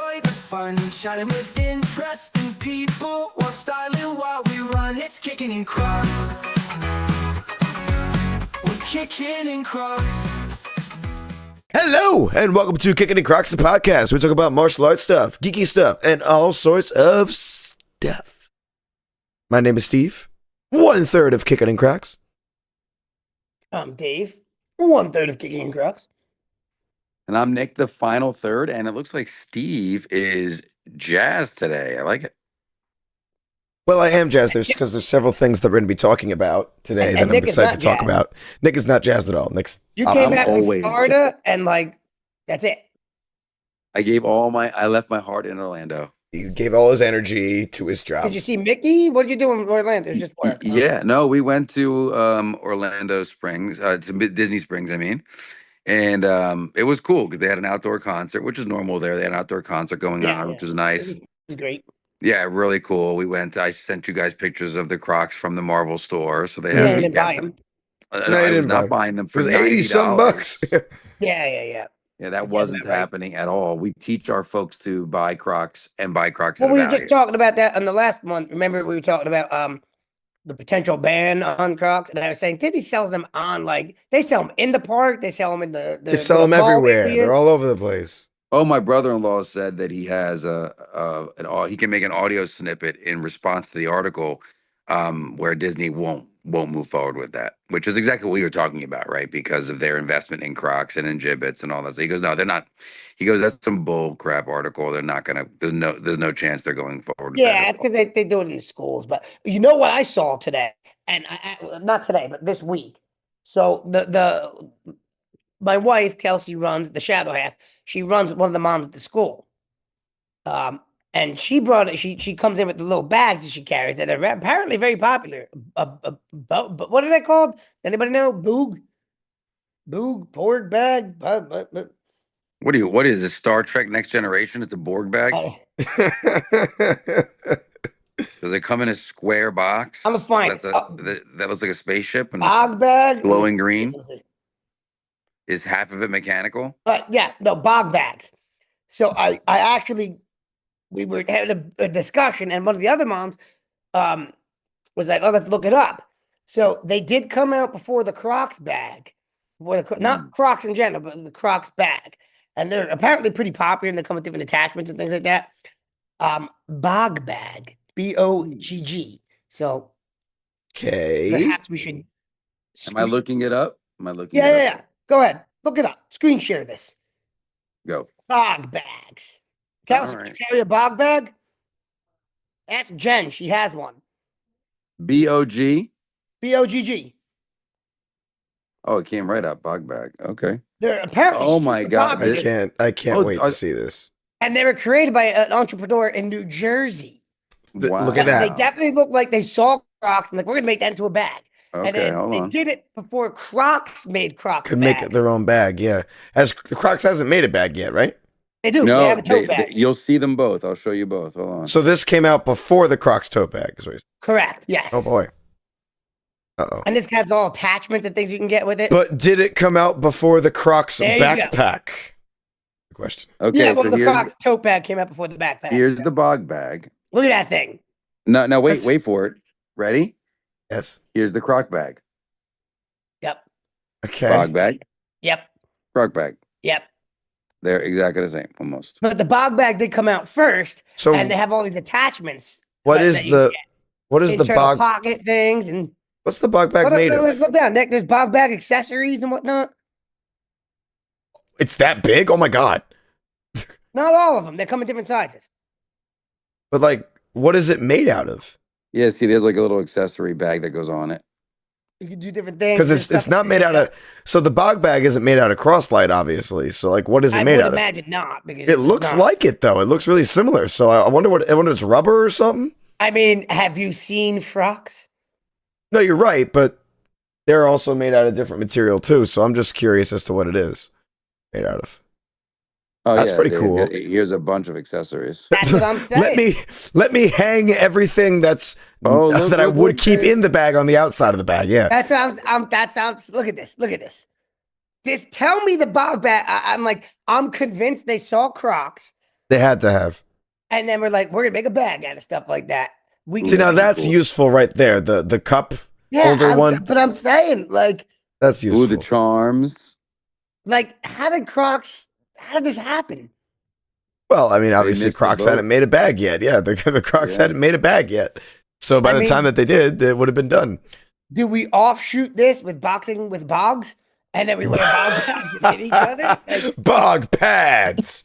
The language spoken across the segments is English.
enjoy the fun, chatting with interesting people while styling while we run. It's Kickin in Crocs. We're kicking in Crocs. Hello, and welcome to Kickin and Crocs, the podcast. We talk about martial arts stuff, geeky stuff, and all sorts of stuff. My name is Steve, 1/3 of Kickin and Crocs. I'm Dave, 1/3 of Kickin and Crocs. And I'm Nick, the final third, and it looks like Steve is jazzed today. I like it. Well, I am jazzed because there's several things that we're going to be talking about today that I'm Nick is excited not to talk jazzed. about. Nick is not jazzed at all. Nick's You opposite. came back from always- Florida and that's it. I left my heart in Orlando. He gave all his energy to his job. Did you see Mickey? What did you do in Orlando? It was just work. huh? Yeah, no, we went to Orlando Springs, to Disney Springs, I mean. And it was cool because they had an outdoor concert, which is normal there. They had an outdoor concert going on, which was It nice. was great. Yeah, really cool. I sent you guys pictures of the Crocs from the Marvel store. So they Yeah, had you didn't buy them. No, you I was didn't buy not 'em. buying them It for was 80-some $90. bucks. Yeah. Yeah, that It's wasn't just not right. happening at all. We teach our folks to buy Crocs and buy Crocs Well, at a we were value. just talking about that on the last one. Remember, we were talking about the potential ban on Crocs, and I was saying Disney sells them on they sell them in the park, they sell them in the They sell them mall everywhere. areas. They're all over the place. Oh, my brother-in-law said that he has he can make an audio snippet in response to the article, where Disney won't move forward with that, which is exactly what we were talking about, right? Because of their investment in Crocs and in Jibbitz and all that. So he goes, no, they're not. He goes, that's some bull crap article. They're not gonna. There's no chance they're going forward. With that Yeah, at it's all. because they do it in the schools. But you know what I saw today, and not today, but this week. So my wife Kelsey runs the shadow half. She runs one of the moms at the school. And she brought it. She comes in with the little bags that she carries that are apparently very popular. But what are they called? Anybody know? Boog, porg bag. What is this? Star Trek Next Generation? It's a Borg bag. Does it come in a square box? I'm gonna find That's it. that looks like a spaceship and Bog bag. glowing green. Let's see. Is half of it mechanical? But yeah, no bog bags. So I actually, we were having a discussion, and one of the other moms was like, "Oh, let's look it up." So they did come out before the Crocs bag, not Crocs in general, but the Crocs bag, and they're apparently pretty popular, and they come with different attachments and things like that. Bog bag, BOGG. So Okay. perhaps we should. Am I looking it up? Am I looking? it up? Yeah. Go ahead, look it up. Screen share this. Go. Bog bags. Kelsey, would you Alright. carry a bog bag? Ask Jen. She has one. BOG. BOGG. Oh, it came right up. Bog bag. Okay. They're apparently Oh my super God, popular, I can't Oh, wait to see this. and they were created by an entrepreneur in New Jersey. Wow. Look at They that. definitely look like they saw Crocs and we're gonna make that into a bag. And Okay, then hold they on. did it before Crocs made Crocs Could make bags. their own bag, yeah. As Crocs hasn't made a bag yet, right? They do. They No, have a tote bag. you'll see them both. I'll show you both. Hold on. So this came out before the Crocs tote bag. Is what you're Correct. Yes. saying. Oh boy. Uh-oh. And this has all attachments and things you can get with it. But did it come out before the Crocs There you go. backpack? Good question. Okay, yeah, so well, the here's, Crocs tote bag came out before the backpack. here's the bog bag. Look at that thing. No, wait, That's- wait for it. Ready? Yes. Here's the Croc bag. Yep. Okay. Bog bag. Yep. Croc bag. Yep. They're exactly the same, almost. But the bog bag did come out first, So and they have all these attachments. what that is you the can what is get. the Internal bog pocket things and what's the bog bag made let's of? look down. Nick, there's bog bag accessories and whatnot. It's that big? Oh my god. Not all of them. They come in different sizes. But like what is it made out of? Yeah, see, there's like a little accessory bag that goes on it. You can do different things. Because There's it's stuff not that made you out can- of so the bog bag isn't made out of crosslight, obviously. So like what is it I made would out of? imagine not because It it's looks not. like it though. It looks really similar. So I wonder if it's rubber or something. I mean, have you seen frocks? No, you're right, but they're also made out of different material too. So I'm just curious as to what it is made out of. Oh, That's pretty cool. Here's a bunch of accessories. That's what I'm saying. let me hang everything that's Oh, look, that I look, would look, keep Dave. in the bag on the outside of the bag. Yeah. That sounds. Look at this. Look at this. Tell me the bog bag. I'm convinced they saw Crocs. They had to have. And then we're like, we're gonna make a bag out of stuff like that. We Ooh, See, can, now that'd be that's cool. useful right there. The cup yeah, holder one. but I'm saying, That's Ooh, the useful. charms. how did this happen? Well, I mean, They obviously missed the Crocs hadn't boat. made a bag yet. Yeah, the Crocs Yeah. hadn't made a bag yet. So by I the time mean- that they did, it would have been done. Do we offshoot this with boxing with Boggs? And then we wear bog pads and hit each other? Like, Bog pads.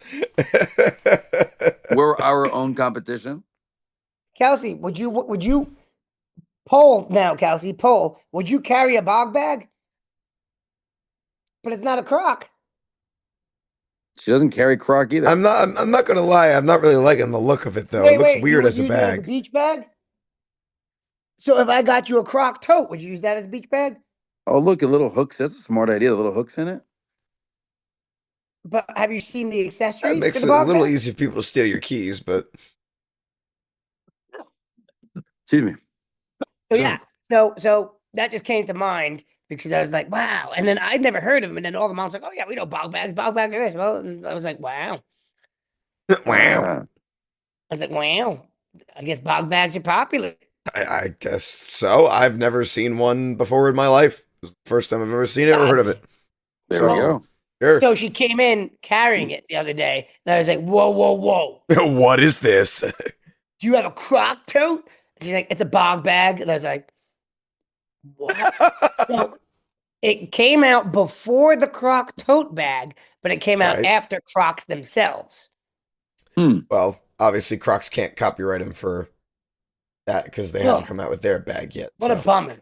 We're our own competition. Kelsey, would you poll now, Kelsey, poll, would you carry a bog bag? But it's not a croc. She doesn't carry Croc either. I'm not gonna lie. I'm not really liking the look of it though. Wait, It looks you weird would as a use it as a bag. beach bag? So if I got you a croc tote, would you use that as a beach bag? Oh, look, a little hooks. That's a smart idea. The little hooks in it. But have you seen the That accessories makes for it the a bog little bag? easy for people to steal your keys, but Excuse me. So yeah, so that just came to mind because I was like, wow. And then I'd never heard of them. And then all the moms like, oh yeah, we know bog bags. Bog bags are this. Well, and I was like, wow. wow. Uh, I was like, wow. I guess bog bags are popular. I guess so. I've never seen one before in my life. This is the first time I've ever seen it or heard of it. there So, we go. Sure. So she came in carrying it the other day, and I was like, whoa, whoa, whoa. What is this? Do you have a croc tote? And she's like, it's a bog bag. And I was like, what? So it came out before the croc tote bag, but it came out Right. after Crocs themselves. Well, obviously Crocs can't copyright him for that because they haven't come out with their bag yet. What a so. bummer.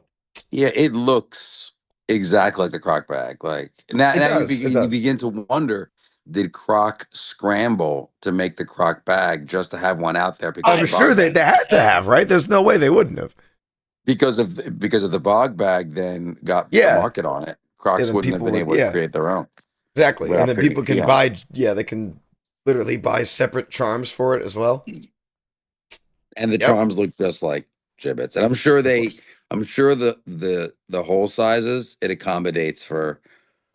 Yeah, it looks exactly like the Croc bag. Like now, It now does, it you does. begin to wonder: did Croc scramble to make the Croc bag just to have one out there because I'm of sure bog they bag? had to have, right? There's no way they wouldn't have. because of the bog bag then got Yeah. the market on it. Crocs then wouldn't have people been would- able yeah. to create their own. Exactly. Without And then putting people a fee can on buy, they can literally buy separate charms for it as well. And the Yep. charms look just like gibbets. And I'm sure the hole sizes it accommodates for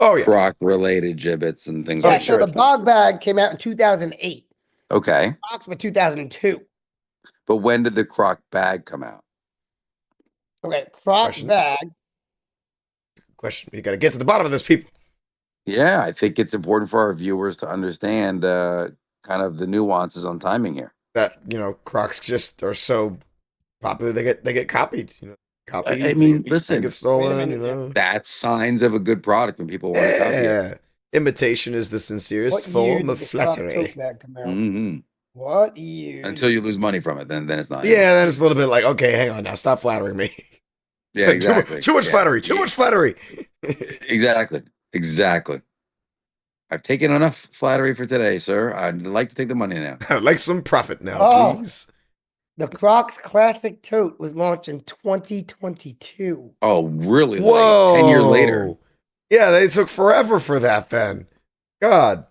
Oh, yeah. Croc related gibbets and things Yeah, like so sure the it does. bog bag came out in 2008. that. Okay. Crocs were 2002. But when did the Croc bag come out? Okay, Croc Question. bag. Question. You got to get to the bottom of this, people. Yeah, I think it's important for our viewers to understand kind of the nuances on timing here. That, Crocs just are so popular. They get copied, copied. I mean, they listen, get stolen, minute, that's signs of a good product when people want to copy it. Yeah. Imitation is the sincerest What year form did of the Croc flattery. tote bag come out? hmm What year? Until you lose money from it, then it's not. Yeah, then it's a little bit like, okay, hang on now, stop flattering me. Yeah, exactly. Too much Yeah. flattery. Too much flattery. Exactly. I've taken enough flattery for today, sir. I'd like to take the money now. I'd like some profit now, Oh. please. The Crocs Classic Tote was launched in 2022. Oh, really? Whoa. Late? 10 years later. Yeah, they took forever for that then. God.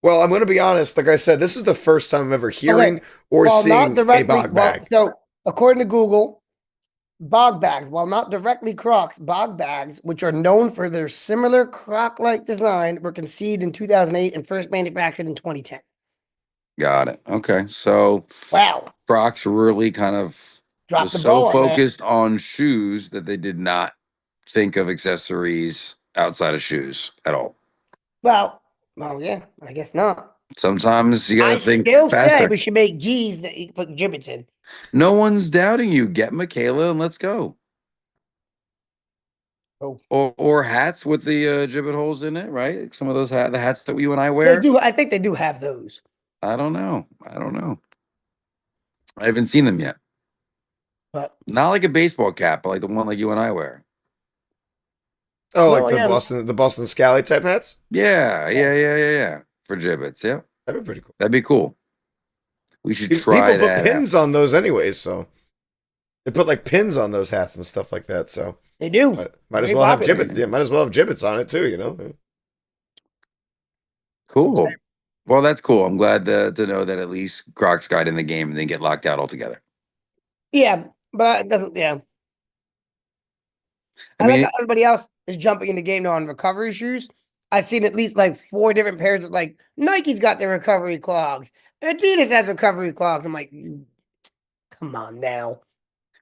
Well, I'm going to be honest. Like I said, this is the first time I'm ever hearing or seeing a bog bag. So, according to Google, bog bags, while not directly Crocs, bog bags, which are known for their similar Croc-like design, were conceived in 2008 and first manufactured in 2010. Got it. Okay. So Wow. Crocs really kind of Drop was the so ball on that. focused on shoes that they did not think of accessories outside of shoes at all. Well, yeah, I guess not. Sometimes you I gotta think still say faster. we should make G's that you can put gibbets in. No one's doubting you. Get Michaela and let's go. Oh. Or hats with the gibbet holes in it, right? Some of those the hats that you and I They wear. do. I think they do have those. I don't know. I haven't seen them yet. But Not like a baseball cap, but like the one like you and I wear. Oh, Well, like yeah. the Boston Scally type hats? Yeah. For gibbets, yeah. That'd be pretty cool. That'd be cool. We should People try put that. pins on those anyways, so they put like pins on those hats and stuff like that. So they do. might as Very well have popular. gibbets. Yeah, might as well have gibbets on it too. Cool. Well, that's cool. I'm glad to know that at least Crocs got in the game and didn't get locked out altogether. Yeah, but it doesn't. Yeah, I I mean, like how everybody else is jumping in the game now on recovery shoes. I've seen at least like 4 different pairs of like Nike's got their recovery clogs. Adidas has recovery clogs. I'm like, come on now.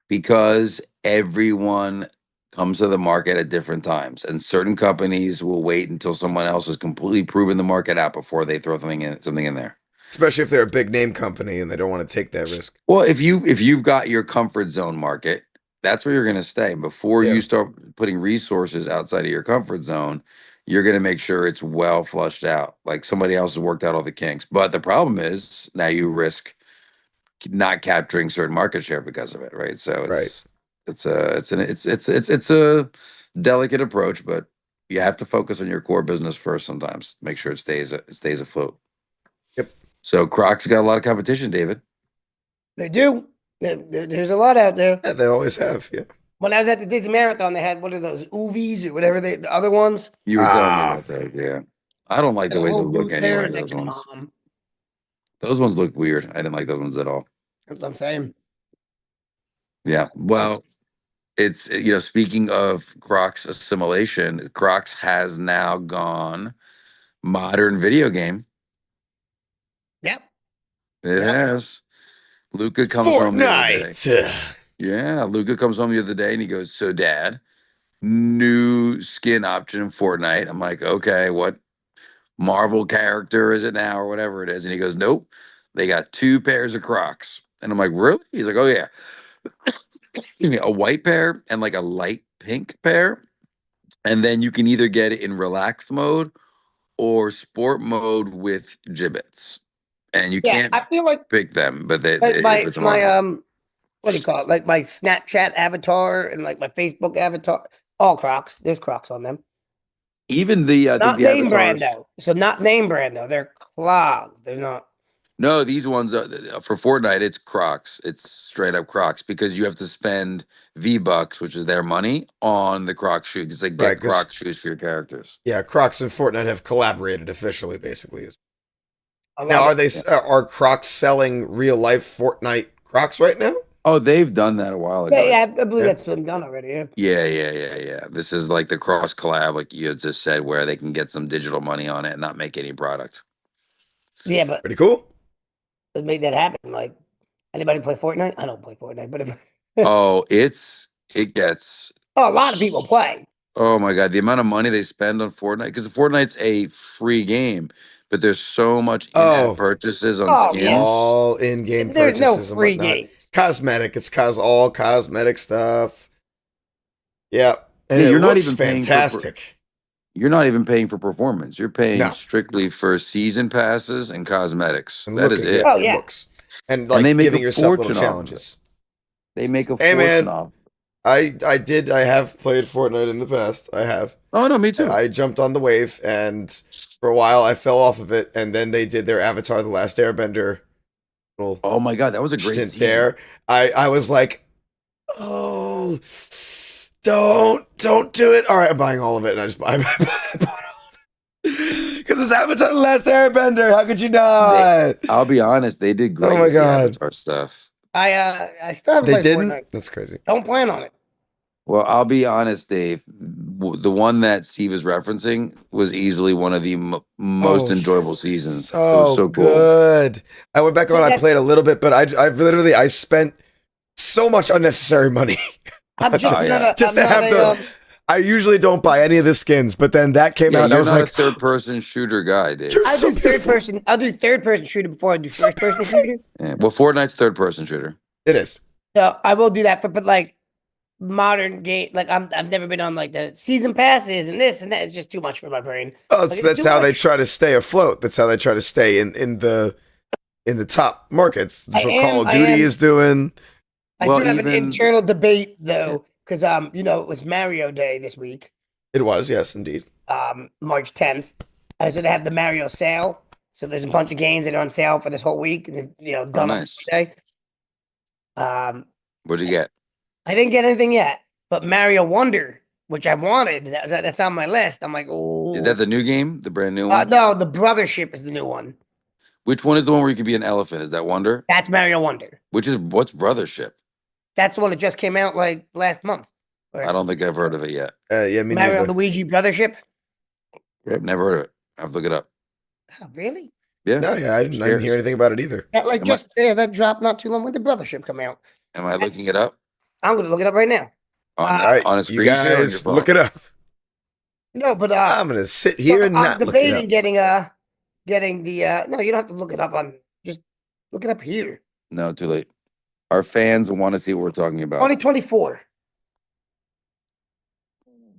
Because everyone comes to the market at different times, and certain companies will wait until someone else has completely proven the market out before they throw something in there. Especially if they're a big name company and they don't want to take that risk. Well, if you've got your comfort zone market, that's where you're going to stay. Before Yeah. you start putting resources outside of your comfort zone, you're going to make sure it's well flushed out. Like somebody else has worked out all the kinks. But the problem is now you risk not capturing certain market share because of it, right? So Right. it's a delicate approach, but you have to focus on your core business first sometimes. Make sure it stays afloat. Yep. So Crocs got a lot of competition, David. They do. There's a lot out there. Yeah, they always have. Yeah. When I was at the Disney Marathon, they had what are those Uvis or whatever the other ones? You were telling me Ah. about that, yeah. I don't like And the a way whole those look booth there. anyway, It's like, those come ones. on. Those ones look weird. I didn't like those ones at all. That's what I'm saying. Yeah. Well, speaking of Crocs assimilation, Crocs has now gone modern video game. Yep. It Yep. has. Luca comes home the other day. Fortnite. Yeah, Luca comes home the other day and he goes, "So, Dad, new skin option in Fortnite." I'm like, "Okay, what Marvel character is it now, or whatever it is?" And he goes, "Nope, they got 2 pairs of Crocs." And I'm like, "Really?" He's like, "Oh yeah, excuse me, a white pair and like a light pink pair, and then you can either get it in relaxed mode or sport mode with gibbets, and you Yeah, can't I feel pick them, but they, like they my put them on my there." what do you call it? Like my Snapchat avatar and like my Facebook avatar, all Crocs. There's Crocs on them. Even I think Not the name brand avatars. though. So not name brand though. They're clogs. They're not. No, these ones are for Fortnite. It's Crocs. It's straight up Crocs because you have to spend V-Bucks, which is their money, on the Croc shoes. It's like Right. get Because, Croc shoes for your characters. yeah, Crocs and Fortnite have collaborated officially, basically. I Now, love it. are Crocs selling real life Fortnite Crocs right now? Oh, they've done that a while Yeah, ago. yeah. I believe Yeah. that's been done already. Yeah. Yeah. This is like the cross collab, like you had just said, where they can get some digital money on it and not make any product. Yeah, but Pretty cool. let's make that happen. Like anybody play Fortnite? I don't play Fortnite, but if Oh, it gets. a lot of people play. Oh my God, the amount of money they spend on Fortnite, because Fortnite's a free game, but there's so much in-app Oh, purchases on Oh, it's yeah. skins. all in-game There's no purchases and free whatnot. games. Cosmetic. It's all cosmetic stuff. Yeah, and Yeah, it you're not looks even paying fantastic. You're not even paying for performance. You're paying No. strictly for season passes and cosmetics. And That is looking, it. yeah, Oh, it yeah. looks. And And they like make giving a yourself little fortune off of it. challenges. They make a Hey, fortune man. off. I have played Fortnite in the past. I have. Oh no, me too. I jumped on the wave, and for a while I fell off of it, and then they did their Avatar: The Last Airbender little Oh my God, that was a great stint season. there. I was like, oh, don't do it. All right, I'm buying all of it, and I just I bought all of it because it's Avatar: The Last Airbender. How could you not? I'll be honest, they did great Oh my with the God. Avatar stuff. I still haven't They played didn't. Fortnite. That's crazy. Don't plan on it. Well, I'll be honest, Dave. The one that Steve is referencing was easily one of the most enjoyable seasons. It was so cool. Good. I went back See, on. I that's- played a little bit, but I spent so much unnecessary money. I'm just Oh, not yeah. a. Just I'm to not have a, the. I usually don't buy any of the skins, but then that came Yeah, out, and I you're was not like, a third-person shooter guy, Dave. You're I'll so do third beautiful. person. I'll do third person shooter before I do first person shooter. Yeah. Well, Fortnite's third-person shooter. It is. So I will do that but like modern game, like I've never been on like the season passes and this and that. It's just too much for my brain. Well, Like, it's that's too how they much. try to stay afloat. That's how they try to stay in the top markets. That's what Call of Duty is doing. I Well, do have an even- internal debate though, because it was Mario Day this week, It was, yes, indeed. March 10th. I said I have the Mario sale, so there's a bunch of games that are on sale for this whole week, and done on nice. Sunday. What'd you get? I didn't get anything yet, but Mario Wonder, which I wanted, that's on my list. I'm like, oh, Is that the new game? The brand new one? no, the Brothership is the new one. Which one is the one where you could be an elephant? Is that Wonder? That's Mario Wonder. What's Brothership? That's the one that just came out like last month. I don't think I've heard of it yet. Yeah, me Mario neither. Luigi Brothership. I've never heard of it. I have to look it up. Oh, really? Yeah. No, yeah, I didn't hear anything about it either. That like Am I- just that dropped not too long when the Brothership come out. Am I looking it up I'm gonna look it up right now. on Uh, All right, on a you screen share or on your guys, phone? look it up. No, but I'm gonna sit here and I'm not look it debating up. getting the no, you don't have to look it up on just look it up here. No, too late. Our fans want to see what we're talking about. 2024.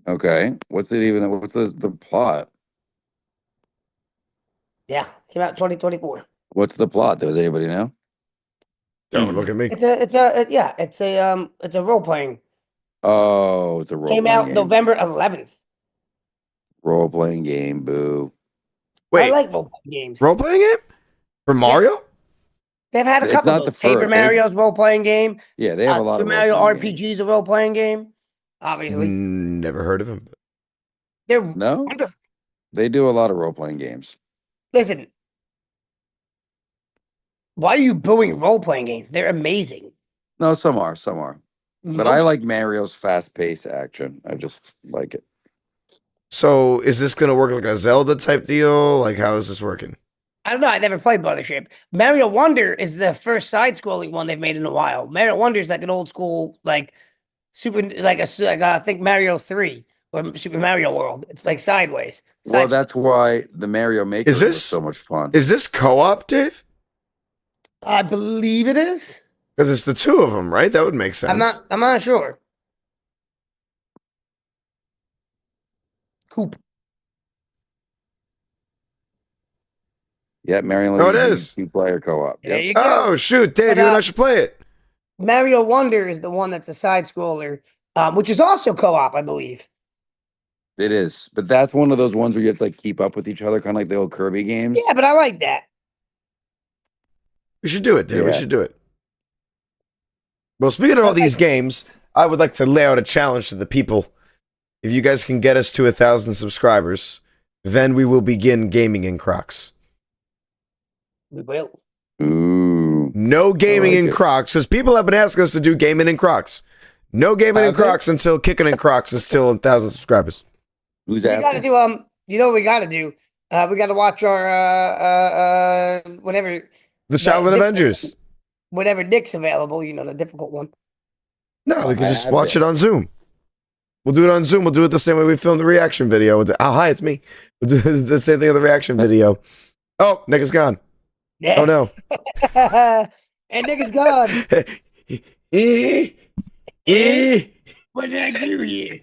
Okay. What's it even? What's the plot? Yeah, came out 2024. What's the plot? Does anybody know? Don't look at me. It's a role playing. Oh, it's a role Came playing out game. November 11th. Role playing game. Boo. Wait, I like role playing games. role playing game for Mario? They've had a It's couple not of the those. Paper first. They've- Mario's role playing game. Yeah, they have a lot Super of Mario role-playing RPG games. is a role playing game. Obviously, Never heard of him. they're No, wonderful. they do a lot of role playing games. Listen, why are you booing role playing games? They're amazing. No, some are, but I Most- like Mario's fast paced action. I just like it. So is this gonna work like a Zelda type deal? Like how is this working? I don't know. I never played Brothership. Mario Wonder is the first side scrolling one they've made in a while. Mario Wonder is like an old school, like I think Mario 3 or Super Mario World. It's like sideways. Well, Side- that's why the Mario Maker Is was this- so much fun. Is this co-op, Dave? I believe it is. Because it's the two of them, right? That would make sense. I'm not sure. Coop. Yeah, Mario Oh, it Luigi is. 2-player co-op. There Yep. you go. Oh shoot, Dave, But, you and I should play it. Mario Wonder is the one that's a side scroller, which is also co-op, I believe. It is, but that's one of those ones where you have to like keep up with each other, kind of like the old Kirby games. Yeah, but I like that. We should do it, Dave. We Yeah. should do it. Well, speaking of all these games, I would like to lay out a challenge to the people. If you guys can get us to 1,000 subscribers, then we will begin gaming in Crocs. We will. Ooh. No gaming like in it. Crocs, because people have been asking us to do gaming in Crocs. No gaming in Have they? Crocs until Kickin' in Crocs is still 1,000 subscribers. Who's We gotta asking? do you know what we gotta do? We gotta watch our whatever The Silent different- Avengers. whatever Nick's available, you know, the difficult one. No, we can I just have watch it. it on Zoom. We'll do it on Zoom. We'll do it the same way we filmed the reaction video. Oh, hi, it's me. We'll do the same thing with the reaction video. Oh, Nick is gone. Yeah. Oh, no. And Nick is gone. What did I do here?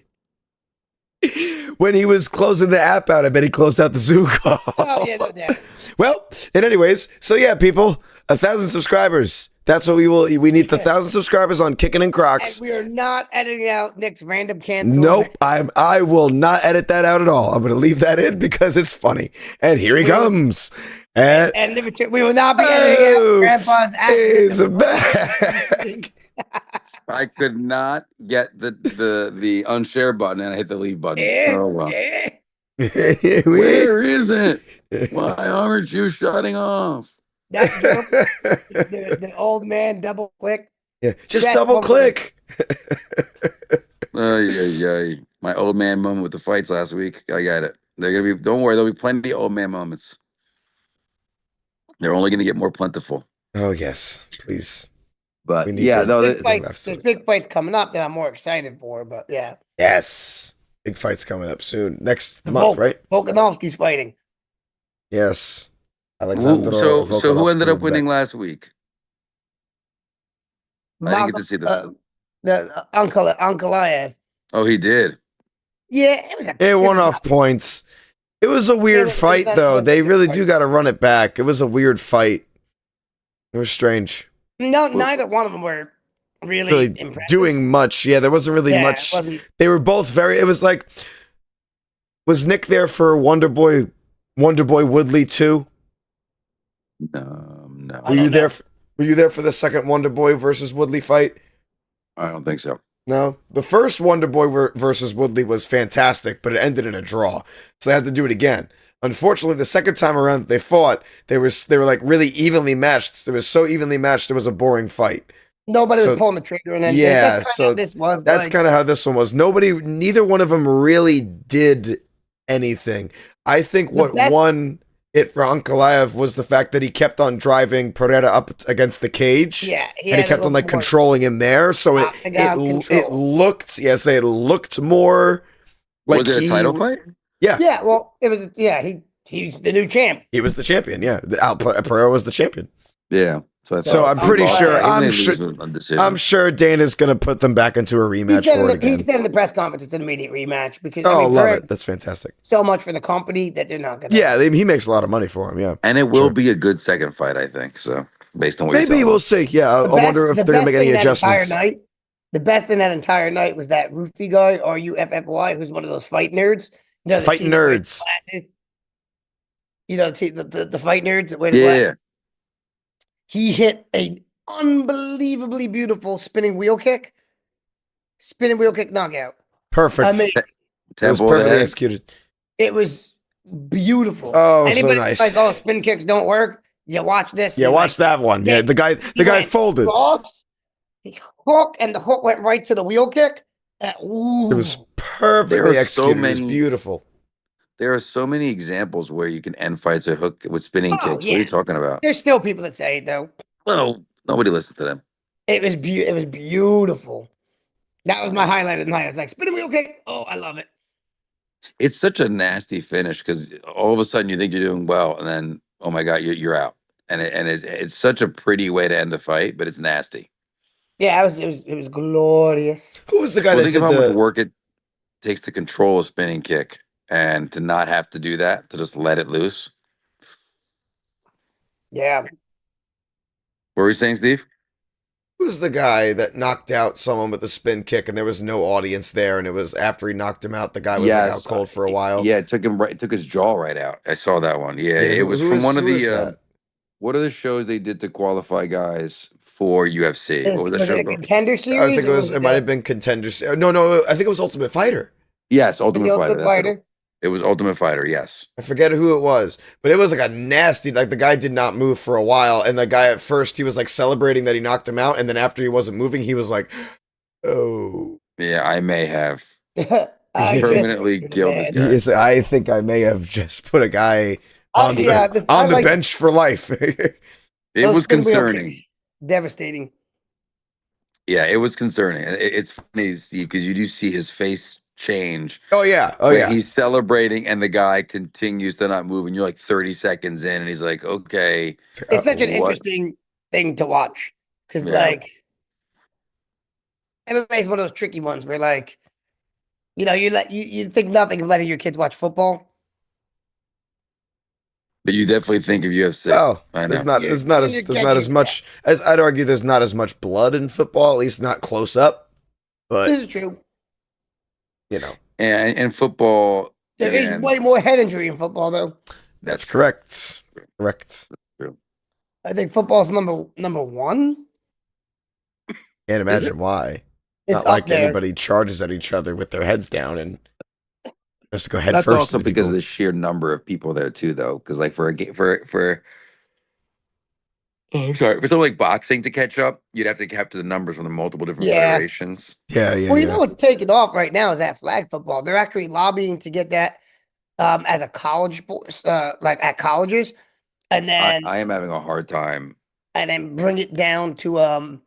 When he was closing the app out, I bet he closed out the Zoom call. Oh yeah, no doubt. Well, and anyways, so yeah, people, 1,000 subscribers. That's what we need. The 1,000 subscribers on Kickin' and Crocs. And we are not editing out Nick's random cancel. Nope, I will not edit that out at all. I'm going to leave that in because it's funny. And here he comes. And And number two, we will not be editing Oh, out Grandpa's he's accident. back. I could not get the unshare button, and I hit the leave button. Yeah, Oh, well. yeah. Where is it? Why aren't you shutting off? That joke, the old man double click. Yeah, just That's double what click. Yeah. My old man moment with the fights last week. I got it. They're gonna be. Don't worry, there'll be plenty of old man moments. They're only gonna get more plentiful. Oh, yes, please. But We need yeah, to- no, Big that- fights, there's big fights coming up that I'm more excited for, but yeah. Yes. Big fight's coming up soon. Next The month, Volk- right? Volkanovski's fighting. Yes. so Alexander who Volkanovski ended will up be winning back. last week? I didn't get to see the Ankalaev. Oh, he did. Yeah, it was a It won off points. It was a weird it was fight, not- though. wasn't They a good really fight. do got to run it back. It was a weird fight. It was strange. No, neither one of them were really, Really impressive. doing much. Yeah, there wasn't really Yeah, much. It wasn't, They were both very. It was like, was Nick there for Wonder Boy Woodley too? No, I Were you don't there? know. Were you there for the second Wonder Boy versus Woodley fight? I don't think so. No, the first Wonder Boy versus Woodley was fantastic, but it ended in a draw, so they had to do it again. Unfortunately, the second time around that they fought, they were like really evenly matched. It was so evenly matched, it was a boring fight. nobody So- was pulling the trigger, and anything. Yeah, That's kinda so how this was. That's like, kind of how this one was. Neither one of them really did anything. I think The what best- won it for Ankalaev was the fact that he kept on driving Pereira up against the cage. Yeah, And he had a kept on little like more controlling him there. So octagon it control. looked, yes, it looked more like Was it a title fight? Yeah. Yeah, well, it was. Yeah, he's the new champ. He was the champion. Yeah. Pereira was the champion. Yeah. So I'm pretty sure. I'm sure Dana's gonna put them back into a He rematch said, for it again. he said in the press conference it's an immediate rematch because Oh, I mean, love Pereira it. That's fantastic. so much for the company that they're not gonna. Yeah, he makes a lot of money for him. Yeah, And it will Sure. be a good second fight, I think. So based on what maybe you're we'll telling see. Yeah, I wonder if The they're gonna best make any thing that adjustments. entire night, the best in that entire night was that Roofy guy, RUFFY, who's one of those fight nerds. You know, the Fighting team that wears nerds. glasses. You know, the fight nerds that wear me. the Yeah. glasses. He hit a unbelievably beautiful spinning wheel kick knockout. Perfect. I mean, It was Temple to perfectly head. executed. it was beautiful. Oh, so Anybody nice. like, oh, spin kicks don't work. You watch this. Yeah, and, watch that one. Yeah, the guy went folded. cross, he hook, and the hook went right to the wheel kick. Ooh. It was perfectly There are so executed. It was many- beautiful. There are so many examples where you can end fights with hook with spinning Oh, kicks. What are yeah. you talking about? There's still people that say it though. Well, nobody listens to them. It was beautiful. That was my highlight of the night. I was like, spinning wheel kick. Oh, I love it. It's such a nasty finish because all of a sudden you think you're doing well, and then oh my god, you're out. And it's such a pretty way to end the fight, but it's nasty. Yeah, it was glorious. Who was the guy Well, that think did of how much the? work it takes to control a spinning kick and to not have to do that, to just let it loose. Yeah. What were you saying, Steve? Who was the guy that knocked out someone with a spin kick, and there was no audience there, and it was after he knocked him out, the guy was like out cold for a while. Yeah, it took his jaw right out. I saw that one. Yeah, Yeah, it was who from is- one of who is the that? what are the shows they did to qualify guys for UFC? What was that Was show it a called? contender I series? think it or was. It might have been Contenders. No, I think it was Ultimate Fighter. Yes, the Ultimate Fighter. Ultimate That's Fighter? it. It was Ultimate Fighter. Yes. I forget who it was, but it was like a nasty. Like the guy did not move for a while, and the guy at first he was like celebrating that he knocked him out, and then after he wasn't moving, he was like, "Oh, Yeah, I may have I permanently just- killed this man. guy. Yes, I think I may have just put a guy on the, I on the like bench for life." It those was spin wheel concerning. kicks. Devastating. Yeah, it was concerning. It's funny, Steve, because you do see his face change. Oh yeah, where he's celebrating and the guy continues to not move, and you're like 30 seconds in, and he's like, "Okay, It's such an what?" interesting thing to watch because, Yeah. like, MMA is one of those tricky ones where, like, you know, you think nothing of letting your kids watch football. But you definitely think of UFC. Well, I there's know. not You're- there's not as you're there's not as catching much as I'd argue there's not as much blood in football, at least not close up. But This is true. you know, And football, There is again, way more head injury in football, though. that's correct. Correct. I think football's number one. Can't imagine why. It's Not up like there. anybody charges at each other with their heads down and just go head that's first. also into because people. of the sheer number of people there too, though. Because like for a game for I'm sorry, for something like boxing to catch up, you'd have to capture the numbers from the multiple different Yeah. federations. Yeah, yeah, Well, you yeah. know what's taking off right now is that flag football. They're actually lobbying to get that as a college, like at colleges, and then I am having a hard time. bring it down to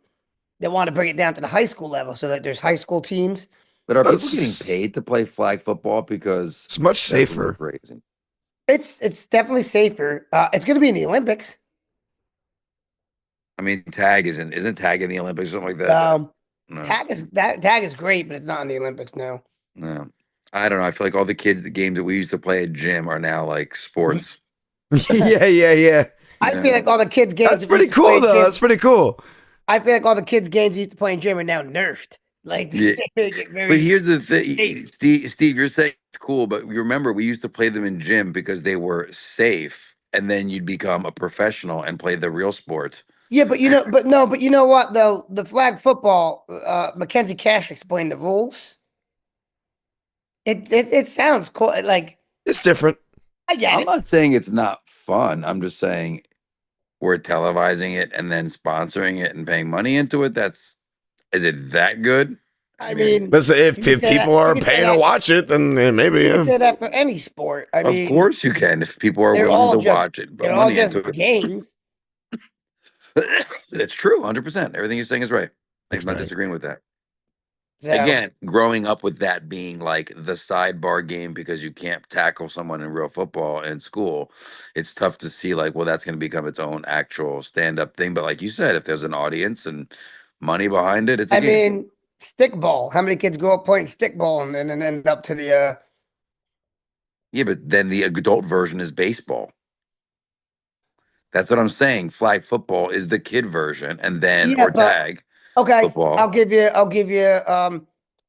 they want to bring it down to the high school level so that there's high school teams. But are people That's- getting paid to play flag football? Because It's much that's a little safer. crazy. It's definitely safer. It's going to be in the Olympics. I mean, tag isn't tag in the Olympics or something like that. No. Tag is great, but it's not in the Olympics now. No, I don't know. I feel like all the games that we used to play at gym are now like sports. yeah, yeah, yeah. I Yeah. feel like all the kids games. That's that we pretty used to play cool, in though. gym- That's pretty cool. I feel like all the kids games we used to play in gym are now nerfed. Like Yeah. they make it very. But here's the thing, safe. Steve, you're saying it's cool, but you remember we used to play them in gym because they were safe, and then you'd become a professional and play the real sports. Yeah, but you know what though? The flag football, Mackenzie Cash explained the rules. It sounds cool. Like It's different. I get I'm it. not saying it's not fun. I'm just saying we're televising it and then sponsoring it and paying money into it. Is it that good? I mean, Listen, you if can say people that, are paying to watch it, then maybe. you can say that for any sport. I Of mean, course you can if people are they're willing all to just watch it, put they're all money just into it. games. It's true, 100%. Everything you're saying is right. Thanks, I'm not man. disagreeing with that. So Again, growing up with that being like the sidebar game because you can't tackle someone in real football in school, it's tough to see like, well, that's going to become its own actual stand-up thing. But like you said, if there's an audience and money behind it, it's a I game. mean, stickball. How many kids grow up playing stickball and then end up to the Yeah, but then the adult version is baseball. That's what I'm saying. Flag football is the kid version, and then Yeah, or but tag okay, football. I'll give you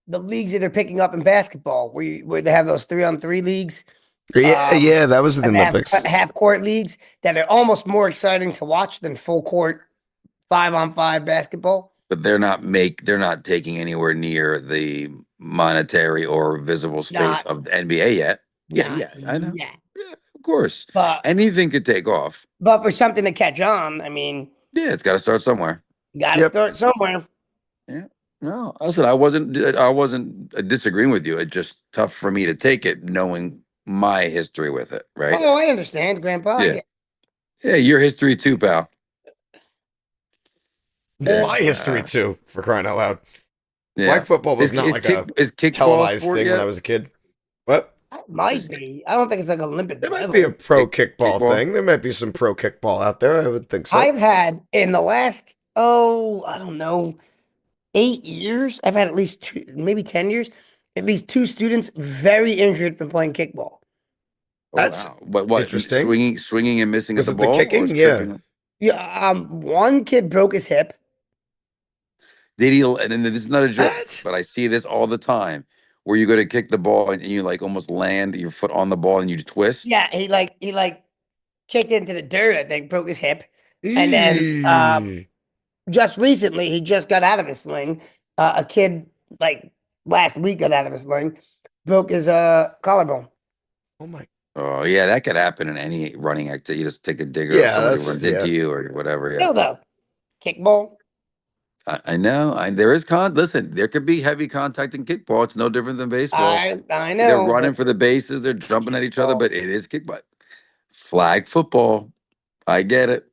the leagues that they're picking up in basketball where they have those 3-on-3 leagues. Yeah, yeah, that was the And Olympics. half court leagues that are almost more exciting to watch than full court 5-on-5 basketball. But they're not taking anywhere near the monetary or visible space Not of the NBA yet. Yeah, not I know. yet. Yeah, of course. But Anything could take off. but for something to catch on, I mean, Yeah, it's got to start somewhere. you got to Yep. start somewhere. Yeah. No, I said I wasn't disagreeing with you. It's just tough for me to take it knowing my history with it, right? Oh, I understand, Grandpa. I Yeah. get Yeah, your history too, pal. It's Uh, my history too, for crying out loud. Yeah. Flag football was not like a is kickball a televised sport thing when I yet? was a kid. What? It might be. I don't think it's like Olympic There might level. be a pro kickball kickball? thing. There might be some pro kickball out there. I would think so. I've had in the last, I don't know, 8 years, I've had at least two, maybe 10 years, at least two students very injured from playing kickball. Oh, That's wow. What? interesting. Swinging and missing Was at it the the ball, or kicking? Yeah. tripping? Yeah, one kid broke his hip. Did he? And then this is not a joke, What? but I see this all the time, where you go to kick the ball and you like almost land your foot on the ball and you twist. Yeah, he kicked into the dirt, I think, broke his hip. And then Eee. just recently he just got out of his sling. A kid like last week got out of his sling, broke his collarbone. Oh my. Oh yeah, that could happen in any running activity. You just take a digger, Yeah, somebody that's- runs yeah. into you or whatever. Yeah. Still though, kickball. I know. There is listen, there could be heavy contact in kickball. It's no different than baseball. I They're know. running for the bases, they're jumping at each other, Kickball. but it is kickball. Flag football. I get it.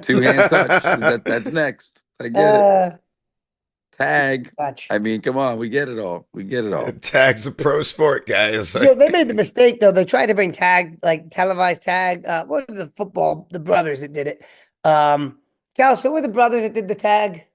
Two-hand touch. That's next. I get it. Tag. Touch. I mean, come on, we get it all. We get it all. Tag's a pro sport, guys. So they made the mistake though. They tried to bring tag, like televised tag. What are the brothers that did it? Cal, so were the brothers that did the tag?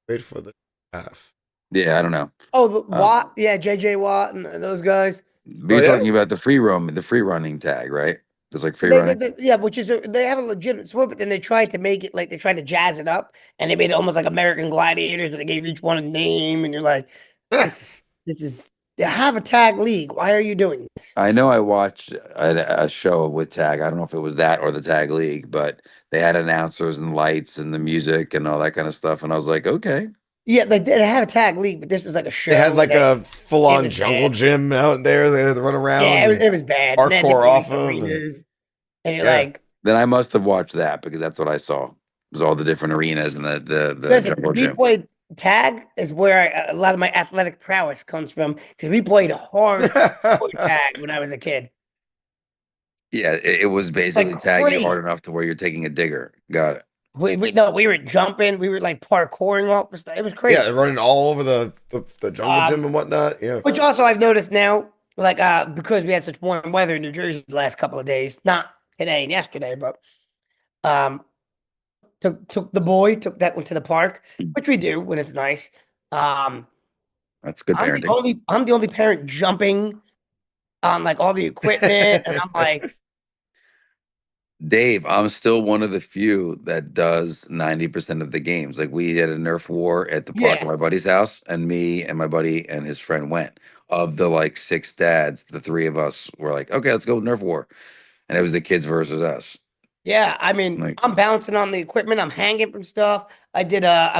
Wait for the half. Yeah, I don't know. Oh, Watt, yeah, JJ Watt and those guys. But you're yeah? talking about the free running tag, right? There's like free They running. did, yeah, which is they have a legitimate sport, but then they tried to make it like they tried to jazz it up, and they made it almost like American Gladiators, but they gave each one a name, and you're like, this is they have a tag league. Why are you doing this? I know I watched a show with tag. I don't know if it was that or the tag league, but they had announcers and lights and the music and all that kind of stuff. And I was like, okay. Yeah, they did have a tag league, but this was like a show. They had like a full-on was jungle bad. gym out there. They had to run around. Yeah, and it was bad. And then they Hardcore put off these of. arenas, and you're Yeah. like, Then I must have watched that because that's what I saw. It was all the different arenas and the listen, jungle we gym. played tag is where a lot of my athletic prowess comes from because we played hard tag when I was a kid. Yeah, it was basically Like tagging you crazy. hard enough to where you're taking a digger. Got it. We were jumping, we were like parkouring off the stuff. It was crazy. Yeah, they're running all over the jungle gym and whatnot. Yeah. Which also I've noticed now, like because we had such warm weather in New Jersey the last couple of days, not today and yesterday, but took that one to the park, which we do when it's nice. That's good parenting. I'm the only parent jumping on like all the equipment, and I'm like, Dave, I'm still one of the few that does 90% of the games. Like we had a Nerf war at the park at my buddy's house, and me and my buddy and his friend went. Of the like 6 dads, the 3 of us were like, okay, let's go Nerf war. And it was the kids versus us. yeah, I mean, Like- I'm bouncing on the equipment, I'm hanging from stuff. I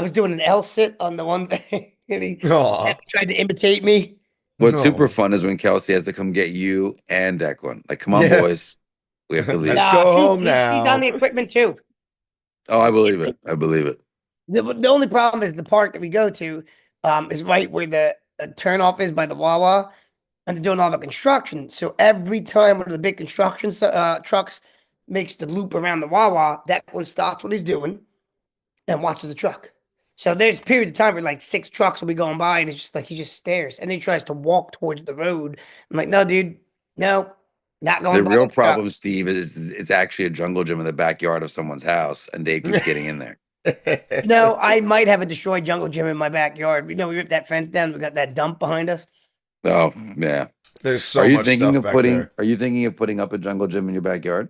was doing an L sit on the one thing, and he Aw. tried to imitate me. What's No. super fun is when Kelsey has to come get you and Declan. Like, come on, Yeah. boys. We have to leave. Let's go home He's now. on the equipment too. Oh, I believe it. I believe it. The only problem is the park that we go to is right where the turnoff is by the Wawa, and they're doing all the construction. So every time one of the big construction trucks makes the loop around the Wawa, that one stops what he's doing and watches the truck. So there's periods of time where like 6 trucks will be going by, and it's just like he just stares, and then he tries to walk towards the road. I'm like, no, dude, no, not The going by real the truck. problem, Steve, is it's actually a jungle gym in the backyard of someone's house, and Dave keeps getting in there. No, I might have a destroyed jungle gym in my backyard. You know, we ripped that fence down. We got that dump behind us. Oh yeah. There's so Are you much thinking stuff of back putting? there. Are you thinking of putting up a jungle gym in your backyard?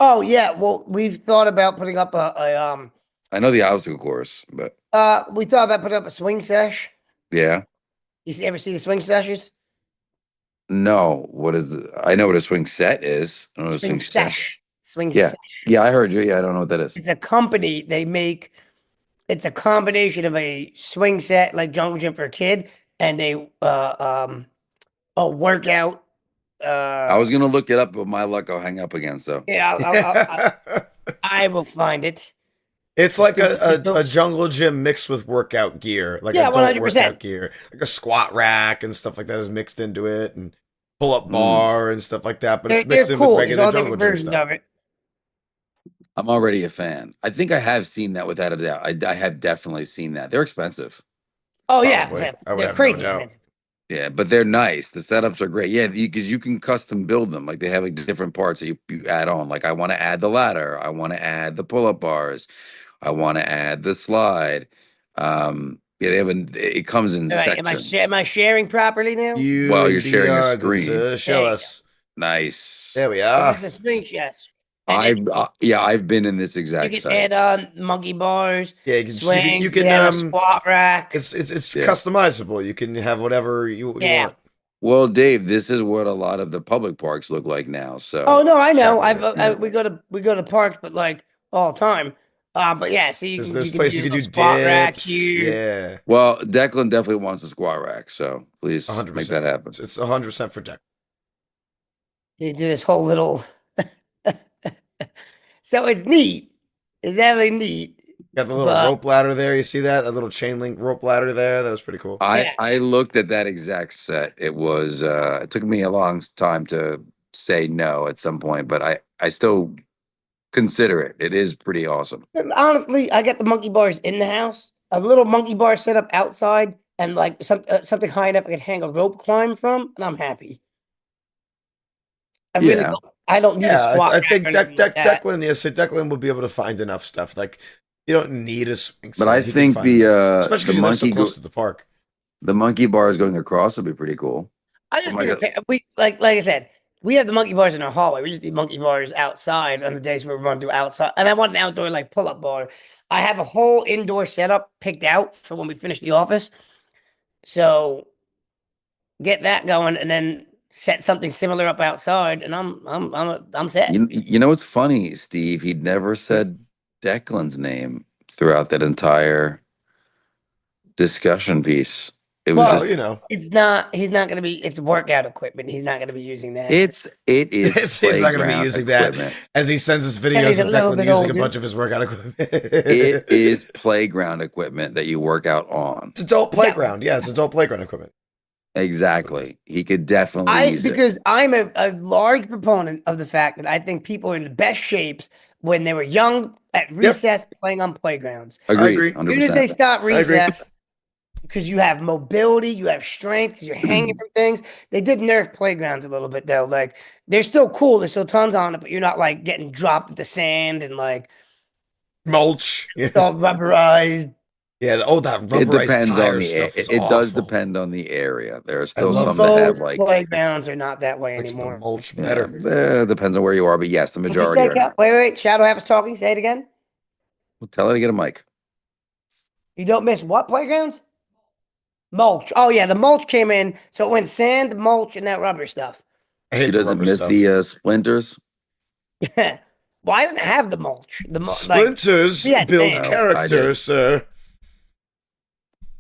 Oh yeah, well, we've thought about putting up I know the obstacle course, but we thought about putting up a swing sesh. yeah. Ever see the swing sessions? No, what is it? I know what a swing set is. I don't know what a Swing swing set. sesh. Swing Yeah. sesh. Yeah, I heard you. Yeah, I don't know what that is. It's a company. They make it's a combination of a swing set like jungle gym for a kid and a workout. I was gonna look it up, but my luck I'll hang up again. So Yeah, I will find it. It's like a Those- jungle gym mixed with workout gear, like Yeah, adult 100%. workout gear, like a squat rack and stuff like that is mixed into it, and pull up bar and stuff like that. But They're, it's mixed they're in cool. with There's regular all jungle different gym versions stuff. of it. I'm already a fan. I think I have seen that without a doubt. I have definitely seen that. They're expensive. Oh yeah, Probably. I would they're have no crazy doubt. expensive. Yeah, but they're nice. The setups are great. Yeah, because you can custom build them. Like they have like different parts that you add on. Like I want to add the ladder. I want to add the pull-up bars. I want to add the slide. Yeah, they have it comes in All right, sections. am I sharing properly now? You Well, you're indeed sharing your are. Let's, screen. show There you us. Nice. There we So are. this is a swing chest. And then I've been in this you exact can site. add on monkey bars, Yeah, you can swings. you can have a squat rack. it's Yeah. customizable. You can have whatever you Yeah. want. Well, Dave, this is what a lot of the public parks look like now. So Oh no, I know. Yeah. We go to parks, but like all the time. But yeah, so There's you this can place do you can a do squat rack dips. here. Yeah. Well, Declan definitely wants a squat rack, so please 100%. make that happen. It's 100% for deck. You do this whole little. So it's neat. It's definitely neat. Got the little But- rope ladder there. You see that? That little chain link rope ladder there. That was pretty cool. Yeah. I looked at that exact set. It was it took me a long time to say no at some point, but I still consider it. It is pretty awesome. Honestly, I got the monkey bars in the house. A little monkey bar set up outside, and like something high enough I could hang a rope climb from, and I'm happy. Yeah. I don't need a Yeah, squat. I rack think or anything like that. Declan, yes, Declan will be able to find enough stuff. Like, you don't need a swing But set. I He can think find the enough. Especially the because they're so monkey close to the park. the monkey bars going across would be pretty cool. I just Oh my need a we like I said, we have the monkey bars in our hallway. We just need monkey bars outside on the days where we want to do outside. And I want an outdoor like pull up bar. I have a whole indoor setup picked out for when we finish the office. So get that going, and then set something similar up outside, and I'm set. You know what's funny, Steve? He'd never said Declan's name throughout that entire discussion piece. It was Well, just you know, It's not. He's not going to be. It's workout equipment. He's not going to be using that. it is he's not going to be playground using equipment. that as he sends us Yeah, he's videos a of little Declan bit using a older. bunch of his workout equipment. It is playground equipment that you work out on. It's adult playground. Yeah, it's adult playground equipment. Exactly. He could definitely use it. Because I'm a large proponent of the fact that I think people are in the best shapes when they were young at recess playing on playgrounds. Agreed. agree. As soon as they 100%. stop agree. recess, because you have mobility, you have strength, 'cause you're hanging from things. They did nerf playgrounds a little bit though. Like they're still cool. There's still tons on it, but you're not like getting dropped at the sand and like Mulch. Yeah. all rubberized. Yeah. Oh, that It rubberized depends tire on the stuff is it does awful. depend on the area. There are still love some that have Most like playgrounds are not that way Likes the anymore. mulch yeah, better. depends on where you are, but yes, the What'd you majority say, are. Cal? Wait. Shadow Half is talking. Say it again. Well, tell her to get a mic. You don't miss what playgrounds? Mulch. Oh yeah, the mulch came in, so it went sand, mulch, and that rubber stuff. I hate She the doesn't rubber miss stuff. the splinters. Well, I didn't have the mulch. The Splinters we had builds sand. I character, did. sir.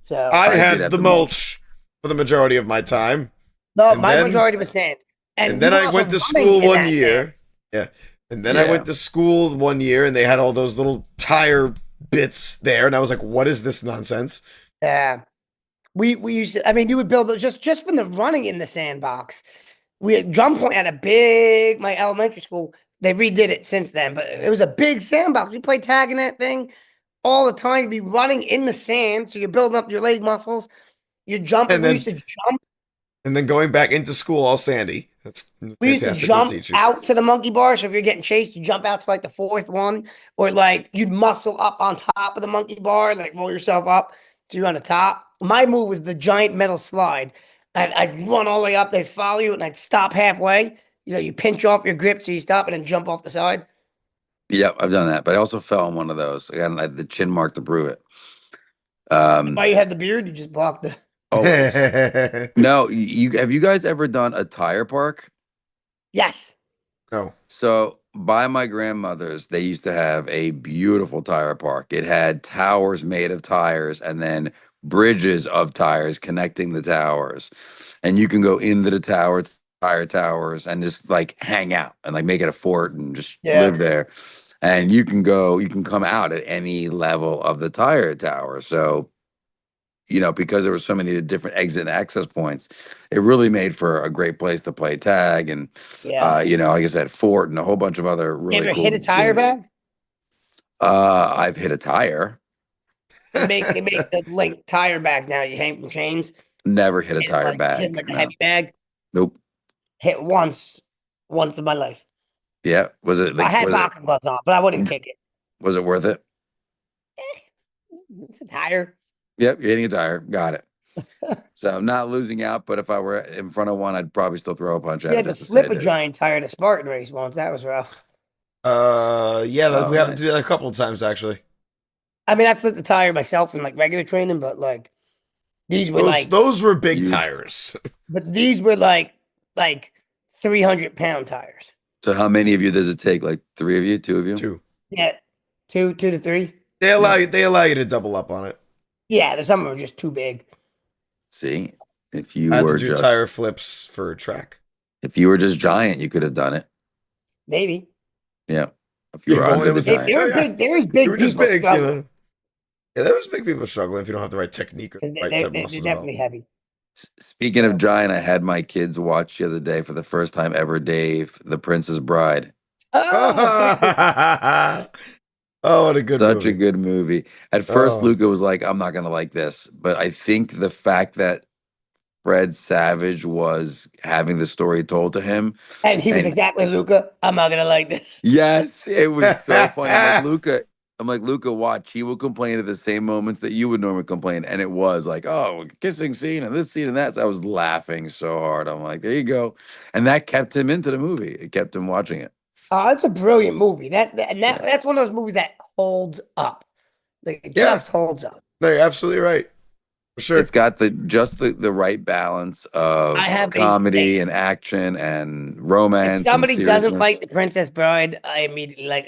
so I did had have the the mulch for the majority of my time. no, and my then- majority was sand. And then we were I also went to running school in one that year. sand. Yeah. And then I Yeah. went to school one year and they had all those little tire bits there, and I was like, "What is this nonsense?" Yeah. We used to, I mean, you would build it just from the running in the sandbox. We had Drum Point had a big, my elementary school, they redid it since then, but it was a big sandbox. We played tag in that thing all the time. You'd be running in the sand, so you're building up your leg muscles. You're jumping. And We then used to jump. and then going back into school all sandy. That's We used to fantastic for the jump teachers. out to the monkey bar. So if you're getting chased, you jump out to like the fourth one, or like you'd muscle up on top of the monkey bar, like roll yourself up so you're on the top. My move was the giant metal slide. I'd run all the way up, they'd follow you, and I'd stop halfway. You know, you pinch off your grip so you stop and then jump off the side. Yep, I've done that, but I also fell on one of those. I had the chin mark to prove it. Why you had the beard, you just blocked the. Always. No, you have you guys ever done a tire park? Yes. No. So by my grandmother's, they used to have a beautiful tire park. It had towers made of tires and then bridges of tires connecting the towers. And you can go into the tire towers and just like hang out and like make it a fort and just Yeah. live there. And you can come out at any level of the tire tower. So because there were so many different exit and access points, it really made for a great place to play tag and, Yeah. like I said, Fort and a whole bunch of other You really ever cool hit a tire games. bag? I've hit a tire. They make the like tire bags now. You hang from chains. Never hit a Hit tire hit bag. like a No. heavy bag. Nope. Hit once in my life. Yeah. Was it I like, had boxing gloves on, but I wouldn't kick it. was it worth it? It's a tire. Yep. You're hitting a tire. Got it. So I'm not losing out, but if I were in front of one, I'd probably still throw a punch at You it had to just to say flip I a did it. giant tire at a Spartan race once. That was rough. Yeah, Oh, we have to nice. do that a couple of times actually. I mean, I flipped the tire myself in like regular training, but like these were Those were big Huge. tires. but these were like 300-pound tires. So how many of you does it take? Like 3 of you, 2 of you? Too. Yeah, two to three. They allow you to double up on it. Yeah, there's some of them are just too big. See, if you I had were to do just tire flips for track. giant, you could have done it. Maybe Yeah. If you Yeah, were well, under it the was- There- giant. there were Yeah, yeah. big. There was You big were just people big, struggling. Yeah, there was big people struggling if you don't have the right technique or the 'Cause right They're, type of they're muscle definitely heavy. Speaking of giant, I had my kids watch the other day for the first time ever, Dave, The Princess Bride. Oh, development. Oh, what a good Such movie. a good movie. At first, Oh. Luca was like, I'm not going to like this. But I think the fact that Fred Savage was having the story told to him. and he was And- exactly Luca. I'm not gonna like this. Yes, it was so funny. I'm like, Luca, watch. He will complain at the same moments that you would normally complain. And it was like, oh, kissing scene and this scene and that. So I was laughing so hard. I'm like, there you go. And that kept him into the movie. It kept him watching it. Oh, it's a brilliant movie. That's one of those movies that holds up. Like it Yeah. just holds up. No, you're absolutely right. For sure. It's got the right balance of I have comedy and action and romance. If somebody and doesn't seriousness. like The Princess Bride, I immediately wait.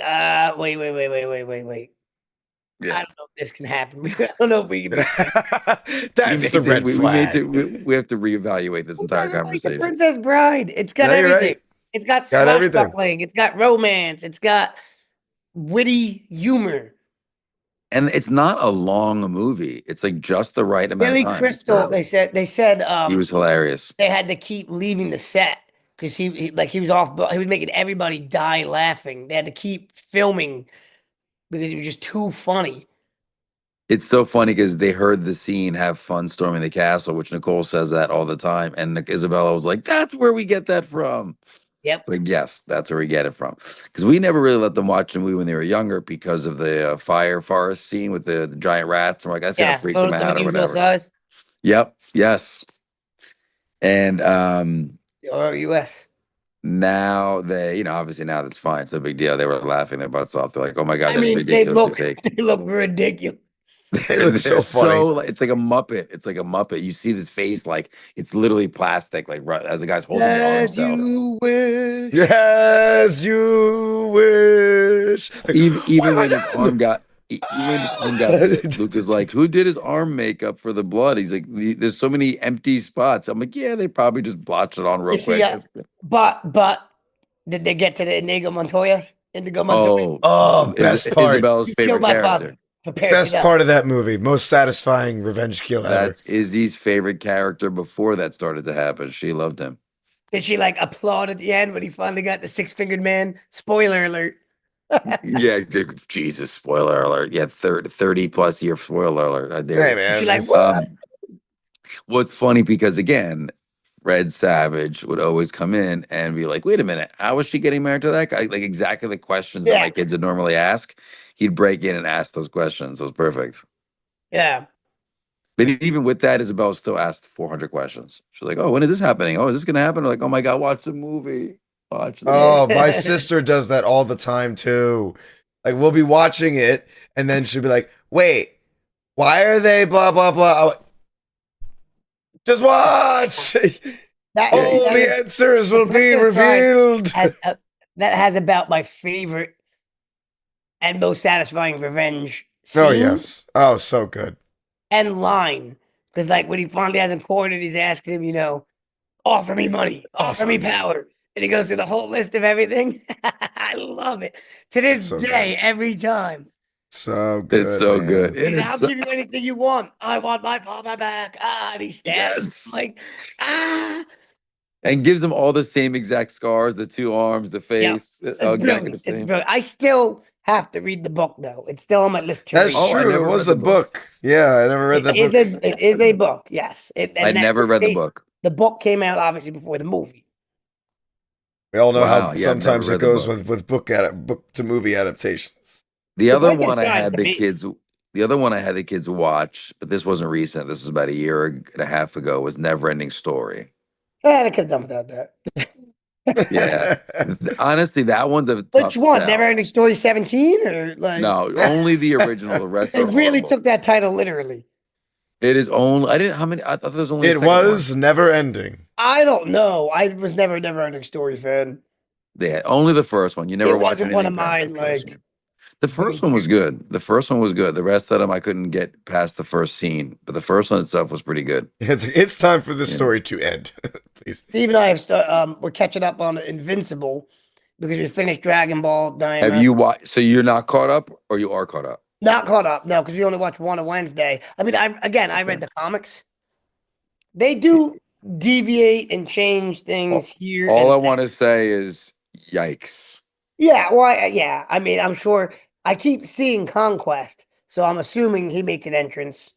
Yeah. I don't know if this can happen. I don't know if we can. That's the red flag. We have to reevaluate this Who entire doesn't like The conversation. Princess Bride? It's got No, you're everything. right. It's got Got everything. swashbuckling. It's got romance. It's got witty humor. And it's not a long movie. It's like just the right amount Billy of time. Crystal. They said He was hilarious. they had to keep leaving the set because he was off. He was making everybody die laughing. They had to keep filming because it was just too funny. It's so funny because they heard the scene "Have fun storming the castle," which Nicole says that all the time, and Isabella was like, "That's where we get that from." Yep. Like, yes, that's where we get it from. Because we never really let them watch the movie when they were younger because of the fire forest scene with the giant rats. And we're like, that's gonna freak them photos of out or unusual whatever. size Yep. Yes. And or US. now they, obviously now that's fine. It's no big deal. They were laughing their butts off. They're like, oh my God, I that's mean, ridiculously fake. they look ridiculous. It looks so funny. It's like a Muppet. It's like a Muppet. You see this face, like it's literally plastic, like as the guy's holding it on As himself. you wish. Yes, you wish. Like, Even what when his happened? arm got, Luke is like, who did his arm makeup for the blood? He's like, there's so many empty spots. I'm like, yeah, they probably just blotched it on real You see, quick. But did they get to the Indigo Montoya? Oh, Oh, best part. Isabella's You favorite killed my character. father. prepared Best to go. part of that movie, most satisfying revenge kill ever. That's Izzy's favorite character before that started to happen. She loved him. Did she like applaud at the end when he finally got the 6-fingered man? Spoiler alert. Yeah, Jesus, spoiler alert. Yeah, 30 plus year spoiler alert. I dare Hey you. man, She like, it's- what? What's funny because again, Red Savage would always come in and be like, "Wait a minute, how was she getting married to that guy?" Like exactly the questions that Yeah. my kids would normally ask. He'd break in and ask those questions. It was perfect. Yeah. But even with that, Isabel still asked 400 questions. She's like, "Oh, when is this happening? Oh, is this going to happen?" I'm like, "Oh my god, watch the movie. Watch the movie." oh, my sister does that all the time too. Like we'll be watching it, and then she'll be like, "Wait, why are they blah blah blah?" I'm like, just watch. That, All that the is- answers will be Princess Bride revealed. that has about my favorite and most satisfying revenge scene Oh yes. Oh, so good. and line. Because like when he finally has him cornered, he's asking him, offer me money, offer me power. And he goes through the whole list of everything. I love it. To this so day, every time. So good. It's so man. good. It He's, is I'll so- give you anything you want. I want my father back. Ah, and he stabs. Yes. Like, ah. And gives them all the same exact scars, the two arms, the face, It's exactly brilliant. the It's same. brilliant. I still have to read the book though. It's still on my list to That's read. Oh, I true. never It was read a the book. book. Yeah, I never read that book. It is a book, yes. I never read the book. The book came out obviously before the movie. We all know Wow, how yeah, I've never sometimes it read the goes book. with book to movie adaptations. The The other Princess one I Bride is had the amazing. kids, the other one I had the kids watch, but this wasn't recent. This was about a year and a half ago. Was Never Ending Story. I could have done without that. Yeah, honestly, that one's a Which tough one? sell. Never Ending Story 17 or like No, only the original. The rest they are really horrible. took that title literally. It is only. I didn't. How many? I thought there was only. a It second was one. never ending. I don't know. I was never Ending Story fan. Yeah, only the first one. You never It watch wasn't one anything of past my the first like one. The first one was good. The first one was good. The rest of them I couldn't get past the first scene, but the first one itself was pretty good. It's time for this Yeah. story to end. Please. Steve and I we're catching up on Invincible because we finished Dragon Ball Have Daima. you watched? So you're not caught up, or you are caught up? Not caught up, no, because we only watched one on Wednesday. I mean, I read the comics. They do deviate and change things here. All I And want to say is, yikes! yeah, well, yeah. I mean, I'm sure I keep seeing Conquest, so I'm assuming he makes an entrance.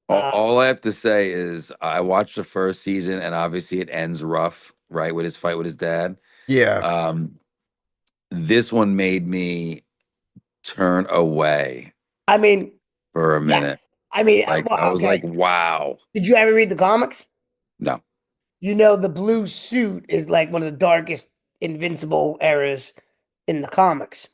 All I have to say is, I watched the first season, and obviously it ends rough, right, with his fight with his dad. Yeah. This one made me turn away I mean, for a minute. yes. I mean, Like well, I was okay. like, wow. Did you ever read the comics? No. The blue suit is like one of the darkest Invincible eras in the comics.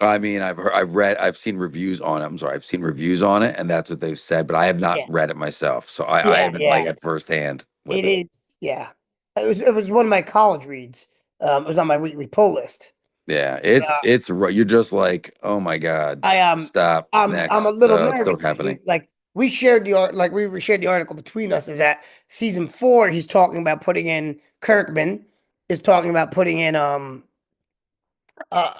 I mean, I've seen reviews on it. I'm sorry, I've seen reviews on it, and that's what they've said, but I have not Yeah. read it myself. So I Yeah, haven't yeah. like at firsthand with it. Is, yeah. It was one of my college reads. It was on my weekly pull list. Yeah, you're just like, oh my God, stop. I'm a Next. little It's still nervous. happening. Like we shared we shared the article between us. Is that season 4? He's talking about putting in Kirkman is talking about putting in a, a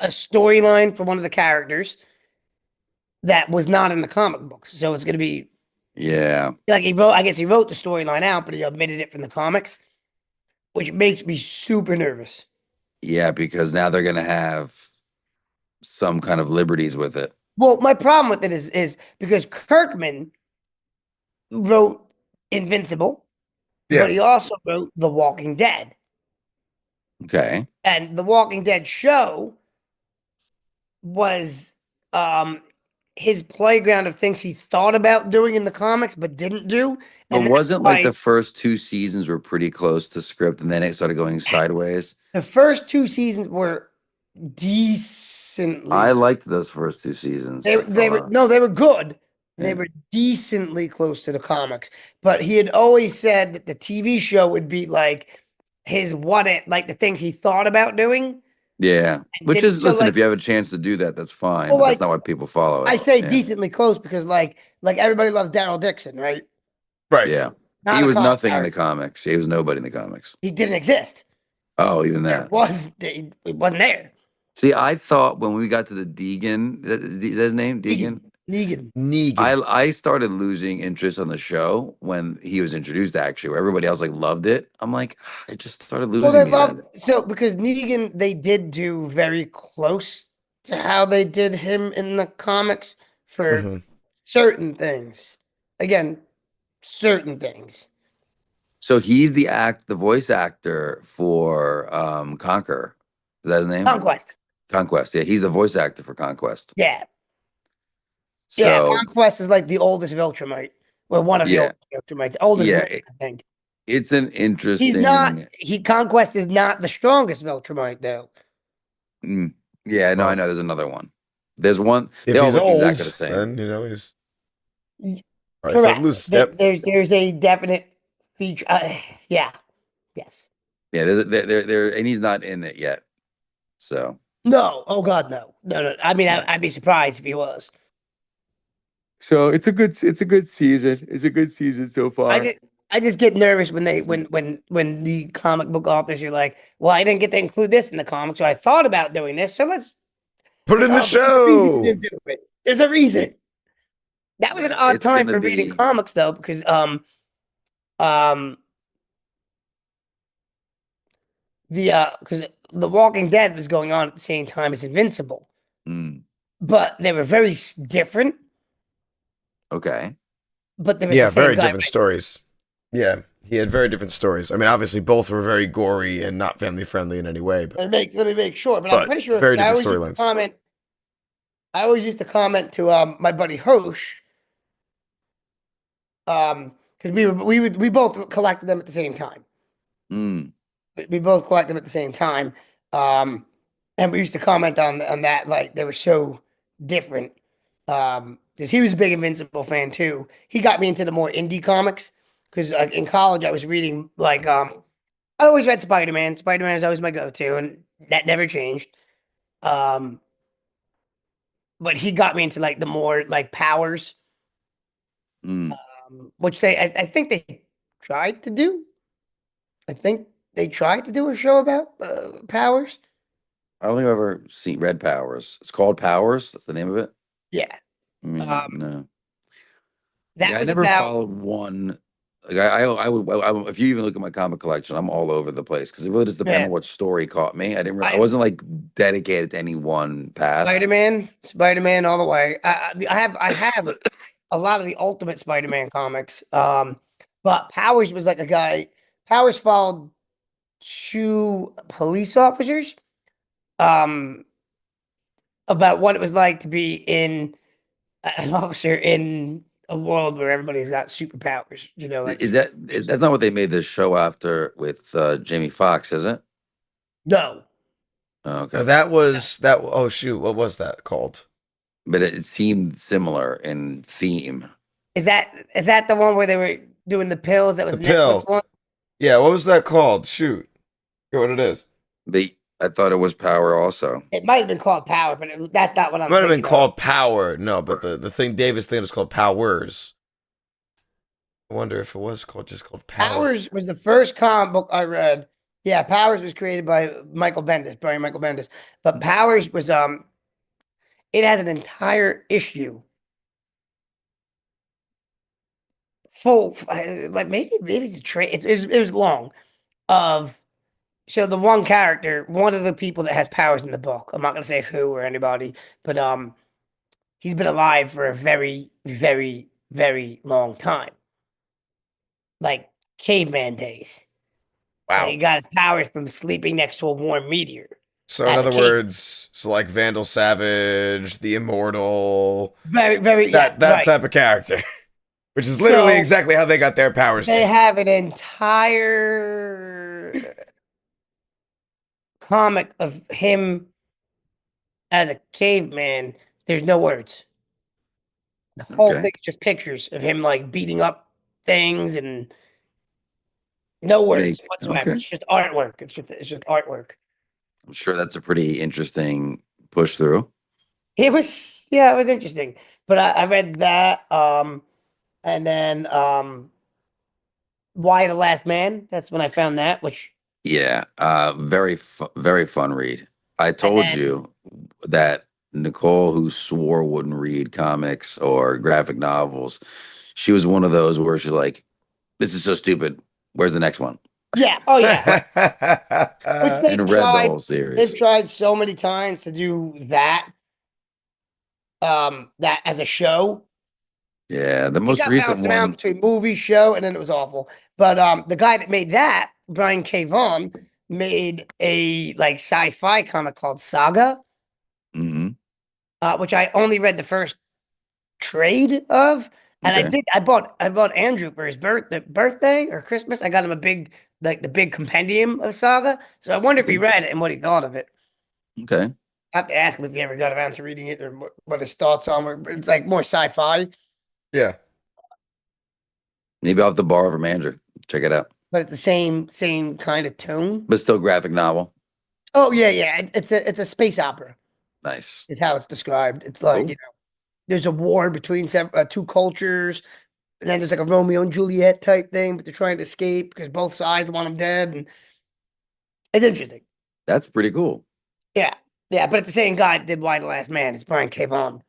storyline for one of the characters that was not in the comic books. So it's going to be Yeah. like he wrote. I guess he wrote the storyline out, but he omitted it from the comics, which makes me super nervous. Yeah, because now they're gonna have some kind of liberties with it. Well, my problem with it is because Kirkman wrote Invincible, Yeah. but he also wrote The Walking Dead. Okay. And The Walking Dead show was his playground of things he thought about doing in the comics but didn't do. But And that's wasn't like why the first two seasons were pretty close to script, and then it started going sideways. the first 2 seasons were decently. I liked those first two seasons. They a were lot. no, they were good. They Yeah. were decently close to the comics, but he had always said that the TV show would be like his like the things he thought about doing. Yeah. Which didn't- is, so, listen, like- if you have a chance to do that, that's fine. Well, But that's like, not why people follow it. I say Yeah. decently close because like everybody loves Daryl Dixon, right? Right. Yeah. Not He a was comic nothing in the character. comics. He was nobody in the comics. He didn't exist. Oh, even There that. was it wasn't there. See, I thought when we got to the Deegan, is that his name? Deegan? Negan. Negan. I started losing interest on the show when he was introduced, actually, where everybody else like loved it. I'm like, it just started Well, losing they me loved then. so because Negan they did do very close to how they did him in the comics for Hmm. certain things. Again, certain things. So he's the voice actor for Conquer. Is that his name? Conquest. Conquest. Yeah, he's the voice actor for Conquest. Yeah. Yeah, So Conquest is like the oldest Viltrumite. Well, one of the yeah, oldest Viltrumites. Oldest yeah, living, I think. it's an He's not interesting. Conquest is not the strongest Viltrumite though. Mm, yeah, no, I Well, know. There's another one. There's one. They if all he's look exactly the old, same. then he's Y- probably starting to Correct. lose a step. There's a definite feature. Yeah. Yes. Yeah, there, and he's not in it yet. So, No. Oh God, no. No, no. I mean, no. I'd be surprised if he was. So it's a good season. It's a good season so I far. just I just get nervous when they when the comic book authors are like, well, I didn't get to include this in the comic, so I thought about doing this. So let's. It's Put it like, in the oh, but there's a reason you show. didn't do it. There's a reason. That was an Right. odd It's time gonna for reading be. comics though, because um because The Walking Dead was going on at the same time as Invincible, Mm, but they were very different, okay. but there was the Yeah, same very guy. different stories. Yeah, he had very different stories. I mean, obviously, both were very gory and not family friendly in any way, Let me make sure, but I'm but pretty sure very I different always used to storylines. comment. I always used to comment to my buddy Hosh, because we both collected them at the same time. Mm, We both collected them at the same time, um, and we used to comment on that like they were so different. Because he was a big Invincible fan too. He got me into the more indie comics because in college I was reading like I always read Spider Man. Spider Man is always my go to, and that never changed. Um, but he got me into like the more like powers, mm. which I think they tried to do. I think they tried to do a show about powers. I don't think I've ever seen Red Powers. It's called Powers. That's the name of it. Yeah, No. that Yeah, I was never about. followed one. Like if you even look at my comic collection, I'm all over the place because it really just depends Yeah, on what story caught me. I I wasn't like dedicated to any one path. Spider Man, all the way. I have a lot of the Ultimate Spider Man comics. But Powers was like a guy. Powers followed two police officers. Um, about what it was like to be in an officer in a world where everybody's got superpowers. You know, like That's not what they made this show after with Jamie Foxx, is it? no, Oh, Now, okay, that no. was that. Oh shoot, what was that called? but it seemed similar in theme. Is that the one where they were doing the pills? That was The the Netflix pill. one. Yeah, what was that called? Shoot, forget what it is. But I thought it was Power also. It might have been called Power, but that's not what It I'm might have been thinking of. called Power. No, but the thing Davis thing is called Powers. I wonder if it was called Power. Powers was the first comic book I read. Yeah, Powers was created by Brian Michael Bendis. But Powers was it has an entire issue full like maybe it's a trade. It was long of so the one character, one of the people that has powers in the book. I'm not gonna say who or anybody, but he's been alive for a very, very, very long time, like caveman days. And he Wow. got his powers from sleeping next to a warm meteor So in as a other caveman. words, so like Vandal Savage, the Immortal, Very, very, yeah, that right. type of character, which is literally So exactly how they got their powers they too. have an entire comic of him as a caveman. There's no words. The whole Okay, thing is just pictures of him like beating up things and no words make whatsoever. okay. It's just artwork. It's just artwork. I'm sure that's a pretty interesting push through. It was interesting. But I read that. And then Why the Last Man? That's when I found that, which Yeah, very fun read. I told then you that Nicole, who swore wouldn't read comics or graphic novels, she was one of those where she's like, "This is so stupid. Where's the next one?" yeah, oh yeah. Which And read the whole they've series. tried so many times to do that, that as a show. Yeah, the It most got recent bounced around one. between movie, show, and then it was awful. But the guy that made that, Brian K. Vaughan, made a like sci-fi comic called Saga, Mhm. which I only read the first trade of. And Okay. I bought Andrew for his birthday or Christmas. I got him a big, like the big compendium of Saga. So I wonder if he Okay. read it and what he thought of it. Okay. I have to ask him if he ever got around to reading it or what his thoughts on it. It's like more sci-fi, Yeah. Maybe I'll have to borrow from Andrew. Check it out. but it's the same kind of tone. But still graphic novel. Oh yeah, yeah. It's a space opera. Nice. Is how it's described. It's like, Cool. there's a war between two cultures, and then there's like a Romeo and Juliet type thing, but they're trying to escape because both sides want them dead, and it's interesting. That's pretty cool. Yeah, yeah. But it's the same guy that did Why the Last Man. It's Brian K. Vaughan.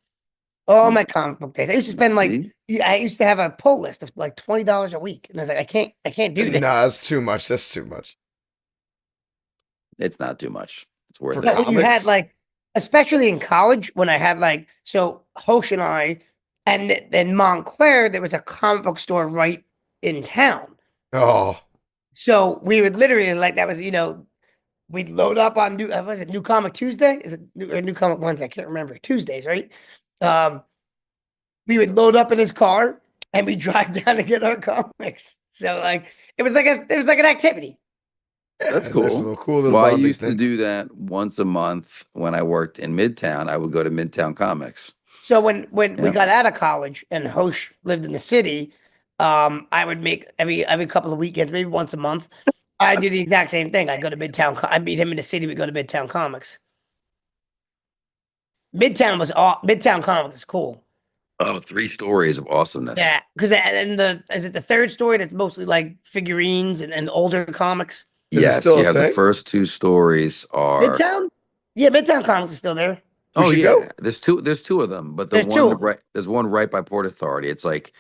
All my comic book days, I used to spend like, See? I used to have a pull list of like $20 a week, and I was like, I can't do this. Nah, that's too much. That's too much. It's not too much. It's worth For But it. when you had comics? like, especially in college, when I had like, so Hosh and I, and then Montclair, there was a comic book store right in town. Oh, So we would literally like that was, we'd load up on was it New Comic Tuesday? Is it New Comic Wednesday? I can't remember. Tuesdays, right? Um, we would load up in his car and we drive down to get our comics. So like it was like an activity. That's yeah, cool. that's a little cool little Well, I bonding used to thing. do that once a month when I worked in Midtown. I would go to Midtown Comics. So when we Yeah. got out of college and Hosh lived in the city, I would make every couple of weekends, maybe once a month, I do the exact same thing. I'd go to Midtown. I'd meet him in the city. We go to Midtown Comics. Midtown Comics is cool. Oh, 3 stories of awesomeness. Yeah, because and is it the third story that's mostly like figurines and older comics? Is it Yes, still a yeah. The thing? first 2 stories are. Midtown? Yeah, Midtown Comics is still there. We Oh should yeah, go. there's two. There's two of them, but the There's two one of 'em. right there's one right by Port Authority. It's like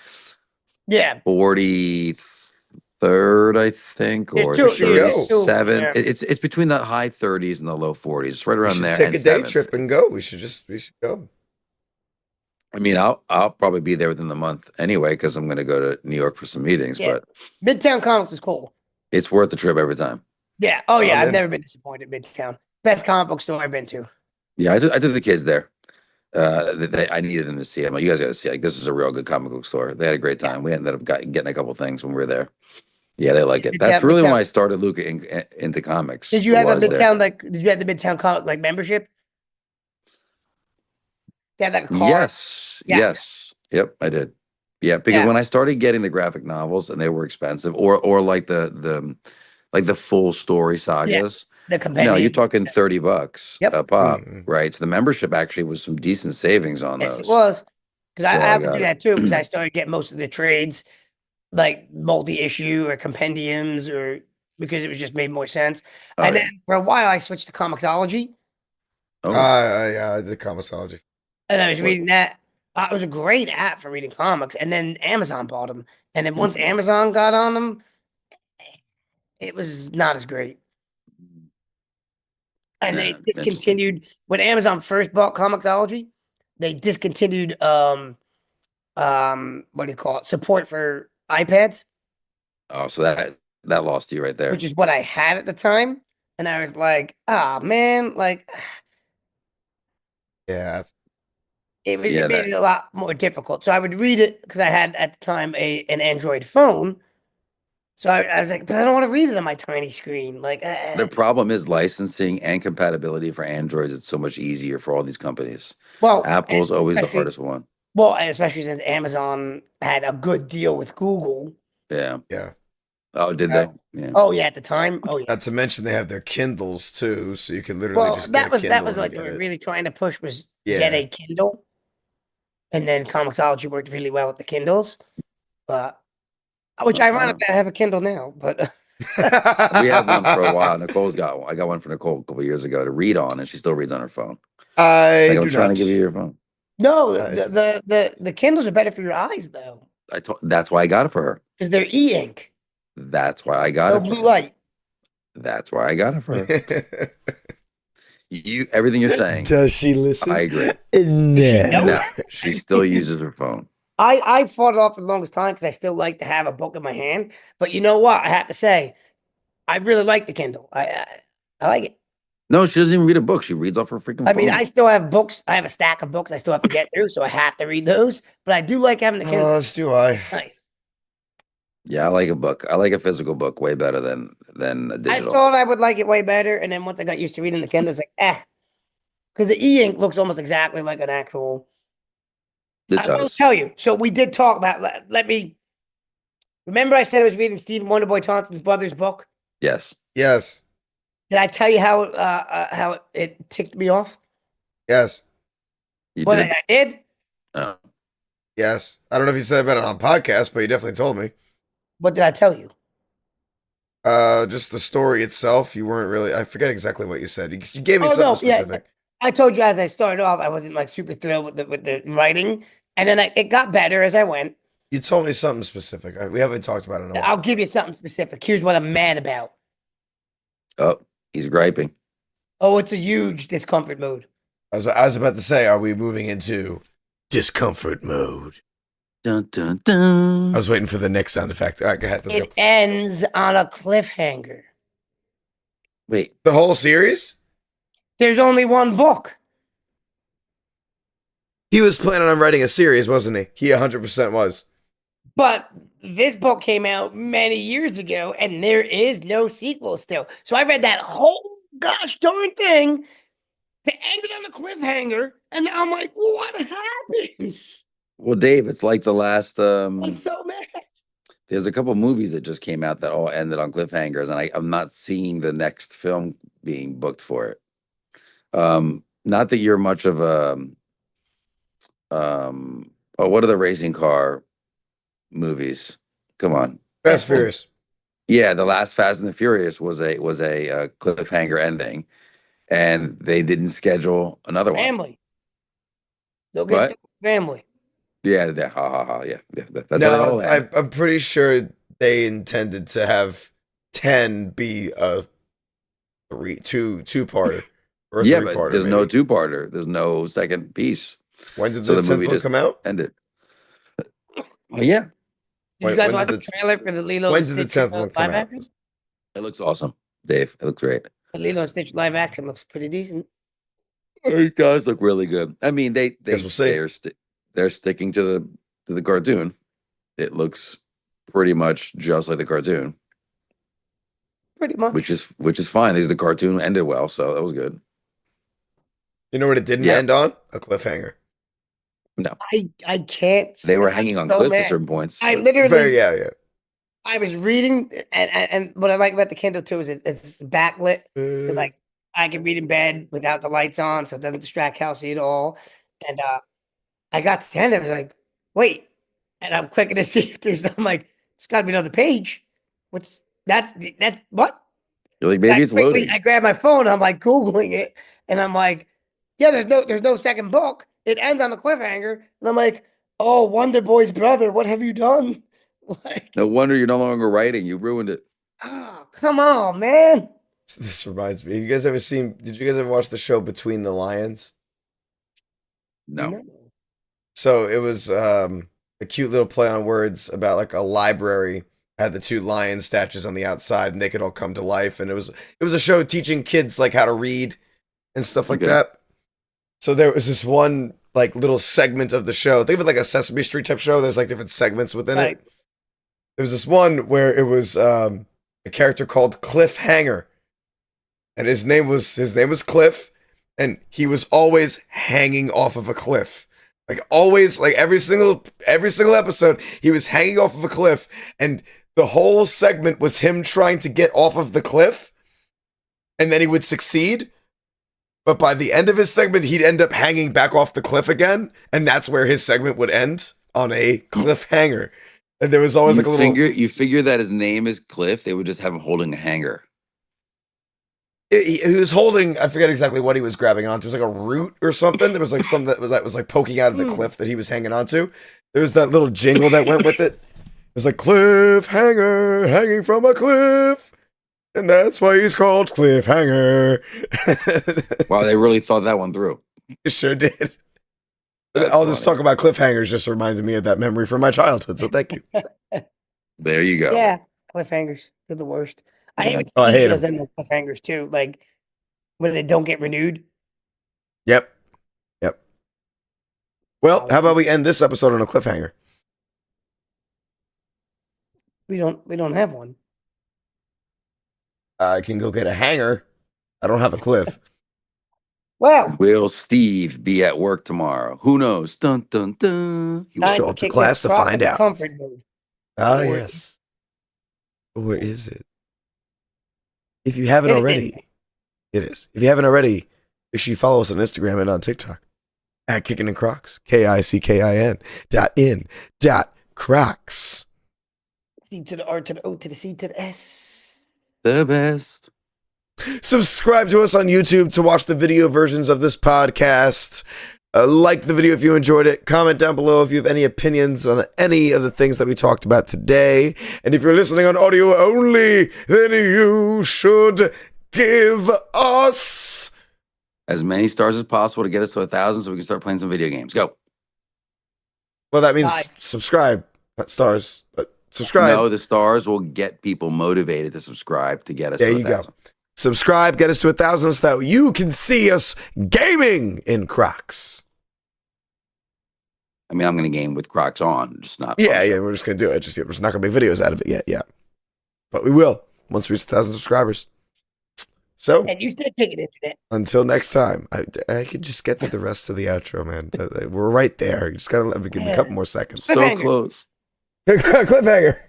Yeah, 43rd, I think, there's or We two. should There's go. two. 37th. Yeah. It's between the high 30s and the low 40s. It's right We around should there. take And a day 7th. trip and It's- go. We should go. I mean, I'll probably be there within the month anyway because I'm going to go to New York for some meetings. Yeah. But Midtown Comics is cool. it's worth the trip every time. Yeah. Oh yeah, I'm I've in. never been disappointed at Midtown. Best comic book store I've been to. Yeah, I took the kids there. I needed them to see it. I'm like, you guys got to see. Like, this is a real good comic book store. They had a great time. We ended up getting a couple things when we were there. Yeah, they like it. Did you That's have really when Midtown? I started looking into comics. Did you have a was there. Midtown Did you have the Midtown Comic like membership? They had like a card. Yes. Yeah. Yes. Yep, I did. Yeah, because Yeah. when I started getting the graphic novels and they were expensive, or like the full story sagas. The No, compendium. you're talking $30 Yep. a pop, Mm. right? So the membership actually was some decent savings on Yes, it those. was. Because So I I have to got do it. that too, because I started getting most of the trades, like multi-issue or compendiums, or because it was just made more sense. Oh, And yeah. then for a while I switched to Comixology, Oh, I did comicsology. and I was What? reading that. It was a great app for reading comics, and then Amazon bought them. And then once Amazon got on them, it was not as great. And yeah, they interesting. discontinued when Amazon first bought Comixology. They discontinued what do you call it, support for iPads, Oh, so that lost you right there. which is what I had at the time. And I was like, ah man, like Yeah, it Yeah, made it a lot more difficult. So I would read it because I had at the time an Android phone. So I was like, but I don't want to read it on my tiny screen. Like the problem is licensing and compatibility for Androids. It's so much easier for all these companies. well, Apple's always the especially- hardest one. Well, and especially since Amazon had a good deal with Google. Yeah. yeah. Oh, did they? Yeah. Oh yeah, at the time. Oh yeah. Not to mention they have their Kindles too, so you can literally Well, just get that a Kindle was and like they get were it. really trying to push was get Yeah. a Kindle, and then Comixology worked really well with the Kindles, but which That's ironically I have a Kindle now, but We had one for a while. Nicole's got one. I got one for Nicole a couple years ago to read on, and she still reads on her phone. I Like, I'm do trying to not. give you your phone. No, I do. the Kindles are better for your eyes though, That's why I got it for her. because they're e-ink, That's why I got no it for blue her. light. That's why I got it for her. Everything you're saying, Does she listen? I agree. she No. know No, she still uses her phone. I fought it off for the longest time because I still like to have a book in my hand. But you know what? I have to say, I really like the Kindle. I like it. No, she doesn't even read a book. She reads off her freaking I mean, phone. I still have books. I have a stack of books I still have to get through, so I have to read those. But I do like having the Kindle. Oh, so do I. Nice. Yeah, I like a book. I like a physical book way better than a I digital. thought I would like it way better, and then once I got used to reading the Kindle, it's like, because the e-ink looks almost exactly like an actual. It I will does. tell you. So we did talk about. Let me. Remember, I said I was reading Stephen Wonderboy Thompson's brother's book. Yes. Yes. Did I tell you how it ticked me off? Yes. You What did. I did? Oh. Yes. I don't know if you said about it on podcast, but you definitely told me. What did I tell you? Just the story itself. You weren't really. I forget exactly what you said. You gave me Oh no, something specific. I told you as I started off, I wasn't like super thrilled with the writing, and then it got better as I went. You told me something specific. We haven't talked about it in a while. I'll give you something specific. Here's what I'm mad about. Oh, he's griping. Oh, it's a huge discomfort mode. I was about to say, are we moving into discomfort mode? Dun, dun, dun. I was waiting for the next sound effect. All right, go ahead. Let's go. It ends on a cliffhanger. Wait, The whole series? There's only one book. He was planning on writing a series, wasn't he? He 100% was. But this book came out many years ago, and there is no sequel still. So I read that whole gosh darn thing to end it on a cliffhanger, and now I'm like, what happens? well, Dave, it's like the last. I'm so mad. There's a couple movies that just came out that all ended on cliffhangers, and I'm not seeing the next film being booked for it. Not that you're much of a. Oh, what are the racing car movies? Come on. Fast Furious. Yeah, the last Fast and the Furious was a cliffhanger ending, and they didn't schedule another one. Family. They'll What? get family. Yeah, ha ha ha. Yeah, that's how they No, all end. I'm pretty sure they intended to have 10 be a two-parter. Or a Yeah, but three-parter, there's no maybe. two-parter. There's no second piece. When did So the the 10th movie one just come out? ended. Oh, yeah, Did When- you guys when watch did the trailer for the Lilo When and did the Stitch 10th one come live out? action? it looks awesome, Dave. It looks great. The Lilo and Stitch live action looks pretty decent. It does look really good. I mean, Guess we'll see. they're sticking to the cartoon. It looks pretty much just like the cartoon, Pretty much. which is fine. The cartoon ended well, so that was good. You know what it didn't Yeah. end on? A cliffhanger. I can't. They were I'm hanging on so cliffs mad. at certain points. I but- literally, Yeah. I was reading, and what I like about the Kindle too is it's backlit. So, like I can read in bed without the lights on, so it doesn't distract Kelsey at all. And I got to the end, I was like, wait, and I'm clicking to see if there's. I'm like, it's got to be another page. That's what? You're like, maybe it's loading. I grab my phone, I'm like Googling it, and I'm like, yeah, there's no second book. It ends on a cliffhanger, and I'm like, oh, Wonder Boy's brother, what have you done? Like, No wonder you're no longer writing. You ruined it. oh, come on, man. This reminds me. Did you guys ever watch the show Between the Lions? No. So it was a cute little play on words about like a library had the two lion statues on the outside and they could all come to life. And it was a show teaching kids like how to read and stuff like Okay. that. So there was this one like little segment of the show. Think of it like a Sesame Street type show. There's like different segments within Right. it. There was this one where it was a character called Cliffhanger. And his name was Cliff, and he was always hanging off of a cliff. Like always, like every single episode, he was hanging off of a cliff, and the whole segment was him trying to get off of the cliff, and then he would succeed. But by the end of his segment, he'd end up hanging back off the cliff again, and that's where his segment would end, on a cliffhanger. And there was always like a little. You figure that his name is Cliff. They would just have him holding a hanger. He was holding. I forget exactly what he was grabbing onto. It was like a root or something. There was like some that was like poking out of the cliff that he was hanging onto. There was that little jingle that went with it. It was like cliffhanger, hanging from a cliff, and that's why he's called Cliffhanger. Wow, they really thought that one through. You sure did. That's All this funny. talk about cliffhangers just reminds me of that memory from my childhood. So thank you. There you go. Yeah, cliffhangers. They're the worst. I Yeah. hate Oh, I when TV hate shows 'em. end with cliffhangers too. Like when they don't get renewed. Yep. Well, how about we end this episode on a cliffhanger? We don't have one. I can go get a hanger. I don't have a cliff. Well, Will Steve be at work tomorrow? Who knows? Dun dun dun. He will show up to kick class this to Croc find into out. comfort mode. Ah, Or- yes. Or is it? If you haven't It is. already, it is. If you haven't already, make sure you follow us on Instagram and on TikTok at Kickin and Crocs, KICKIN.in.Crocs. C to the R to the O to the C to the S. The best. Subscribe to us on YouTube to watch the video versions of this podcast. Like the video if you enjoyed it. Comment down below if you have any opinions on any of the things that we talked about today. And if you're listening on audio only, then you should give us As many stars as possible to get us to 1,000 so we can start playing some video games. Go. well, that means Bye. subscribe, not stars, but subscribe. No, the stars will get people motivated to subscribe to get us There to you 1,000. go. Subscribe, get us to 1,000 so that you can see us gaming in Crocs. I mean, I'm going to game with Crocs on, just not. Yeah, we're just gonna do it. Just there's not gonna be videos out of it yet. Yeah, but we will once we reach 1,000 subscribers. So And you still taking internet. until next time, I could just get to the rest of the outro, man. We're right there. You just gotta let me give me a couple more seconds. So Cliffhanger. close. Cliffhanger.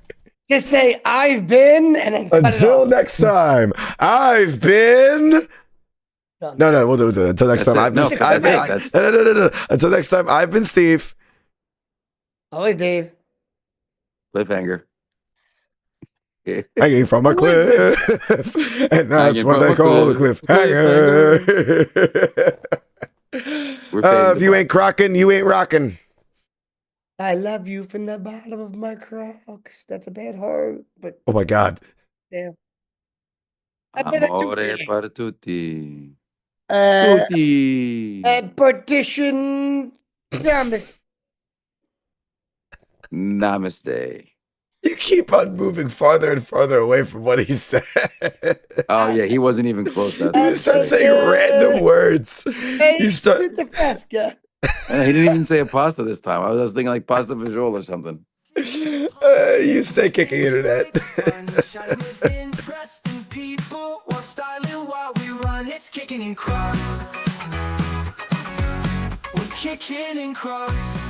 Just say I've been and then cut it Until off. next time, I've been. Done. No, we'll do it. Until next That's time, it. I've been. No, Steve. that's- No. Until next time, I've been Steve. Always Dave. Cliffhanger. Hanging from a Who is cliff, and that's Hanging what from they a call a cliff. cliffhanger. We're fading If you to ain't crocking, you ain't rocking. I love you from the bottom of my Crocs. That's a bad heart, but Oh my God. damn. I bet I Amore took per tutti. Uh, Tutti. partition promise. Namaste. You keep on moving farther and farther away from what he said. Oh, yeah, he wasn't even close. That You start saying random words. You start. the Nebraska. He didn't even say a pasta this time. I was thinking like pasta visual or something. You stay kicking internet. Shining with interest in people while styling while we run. It's Kickin' in Crocs. We're kicking in Crocs.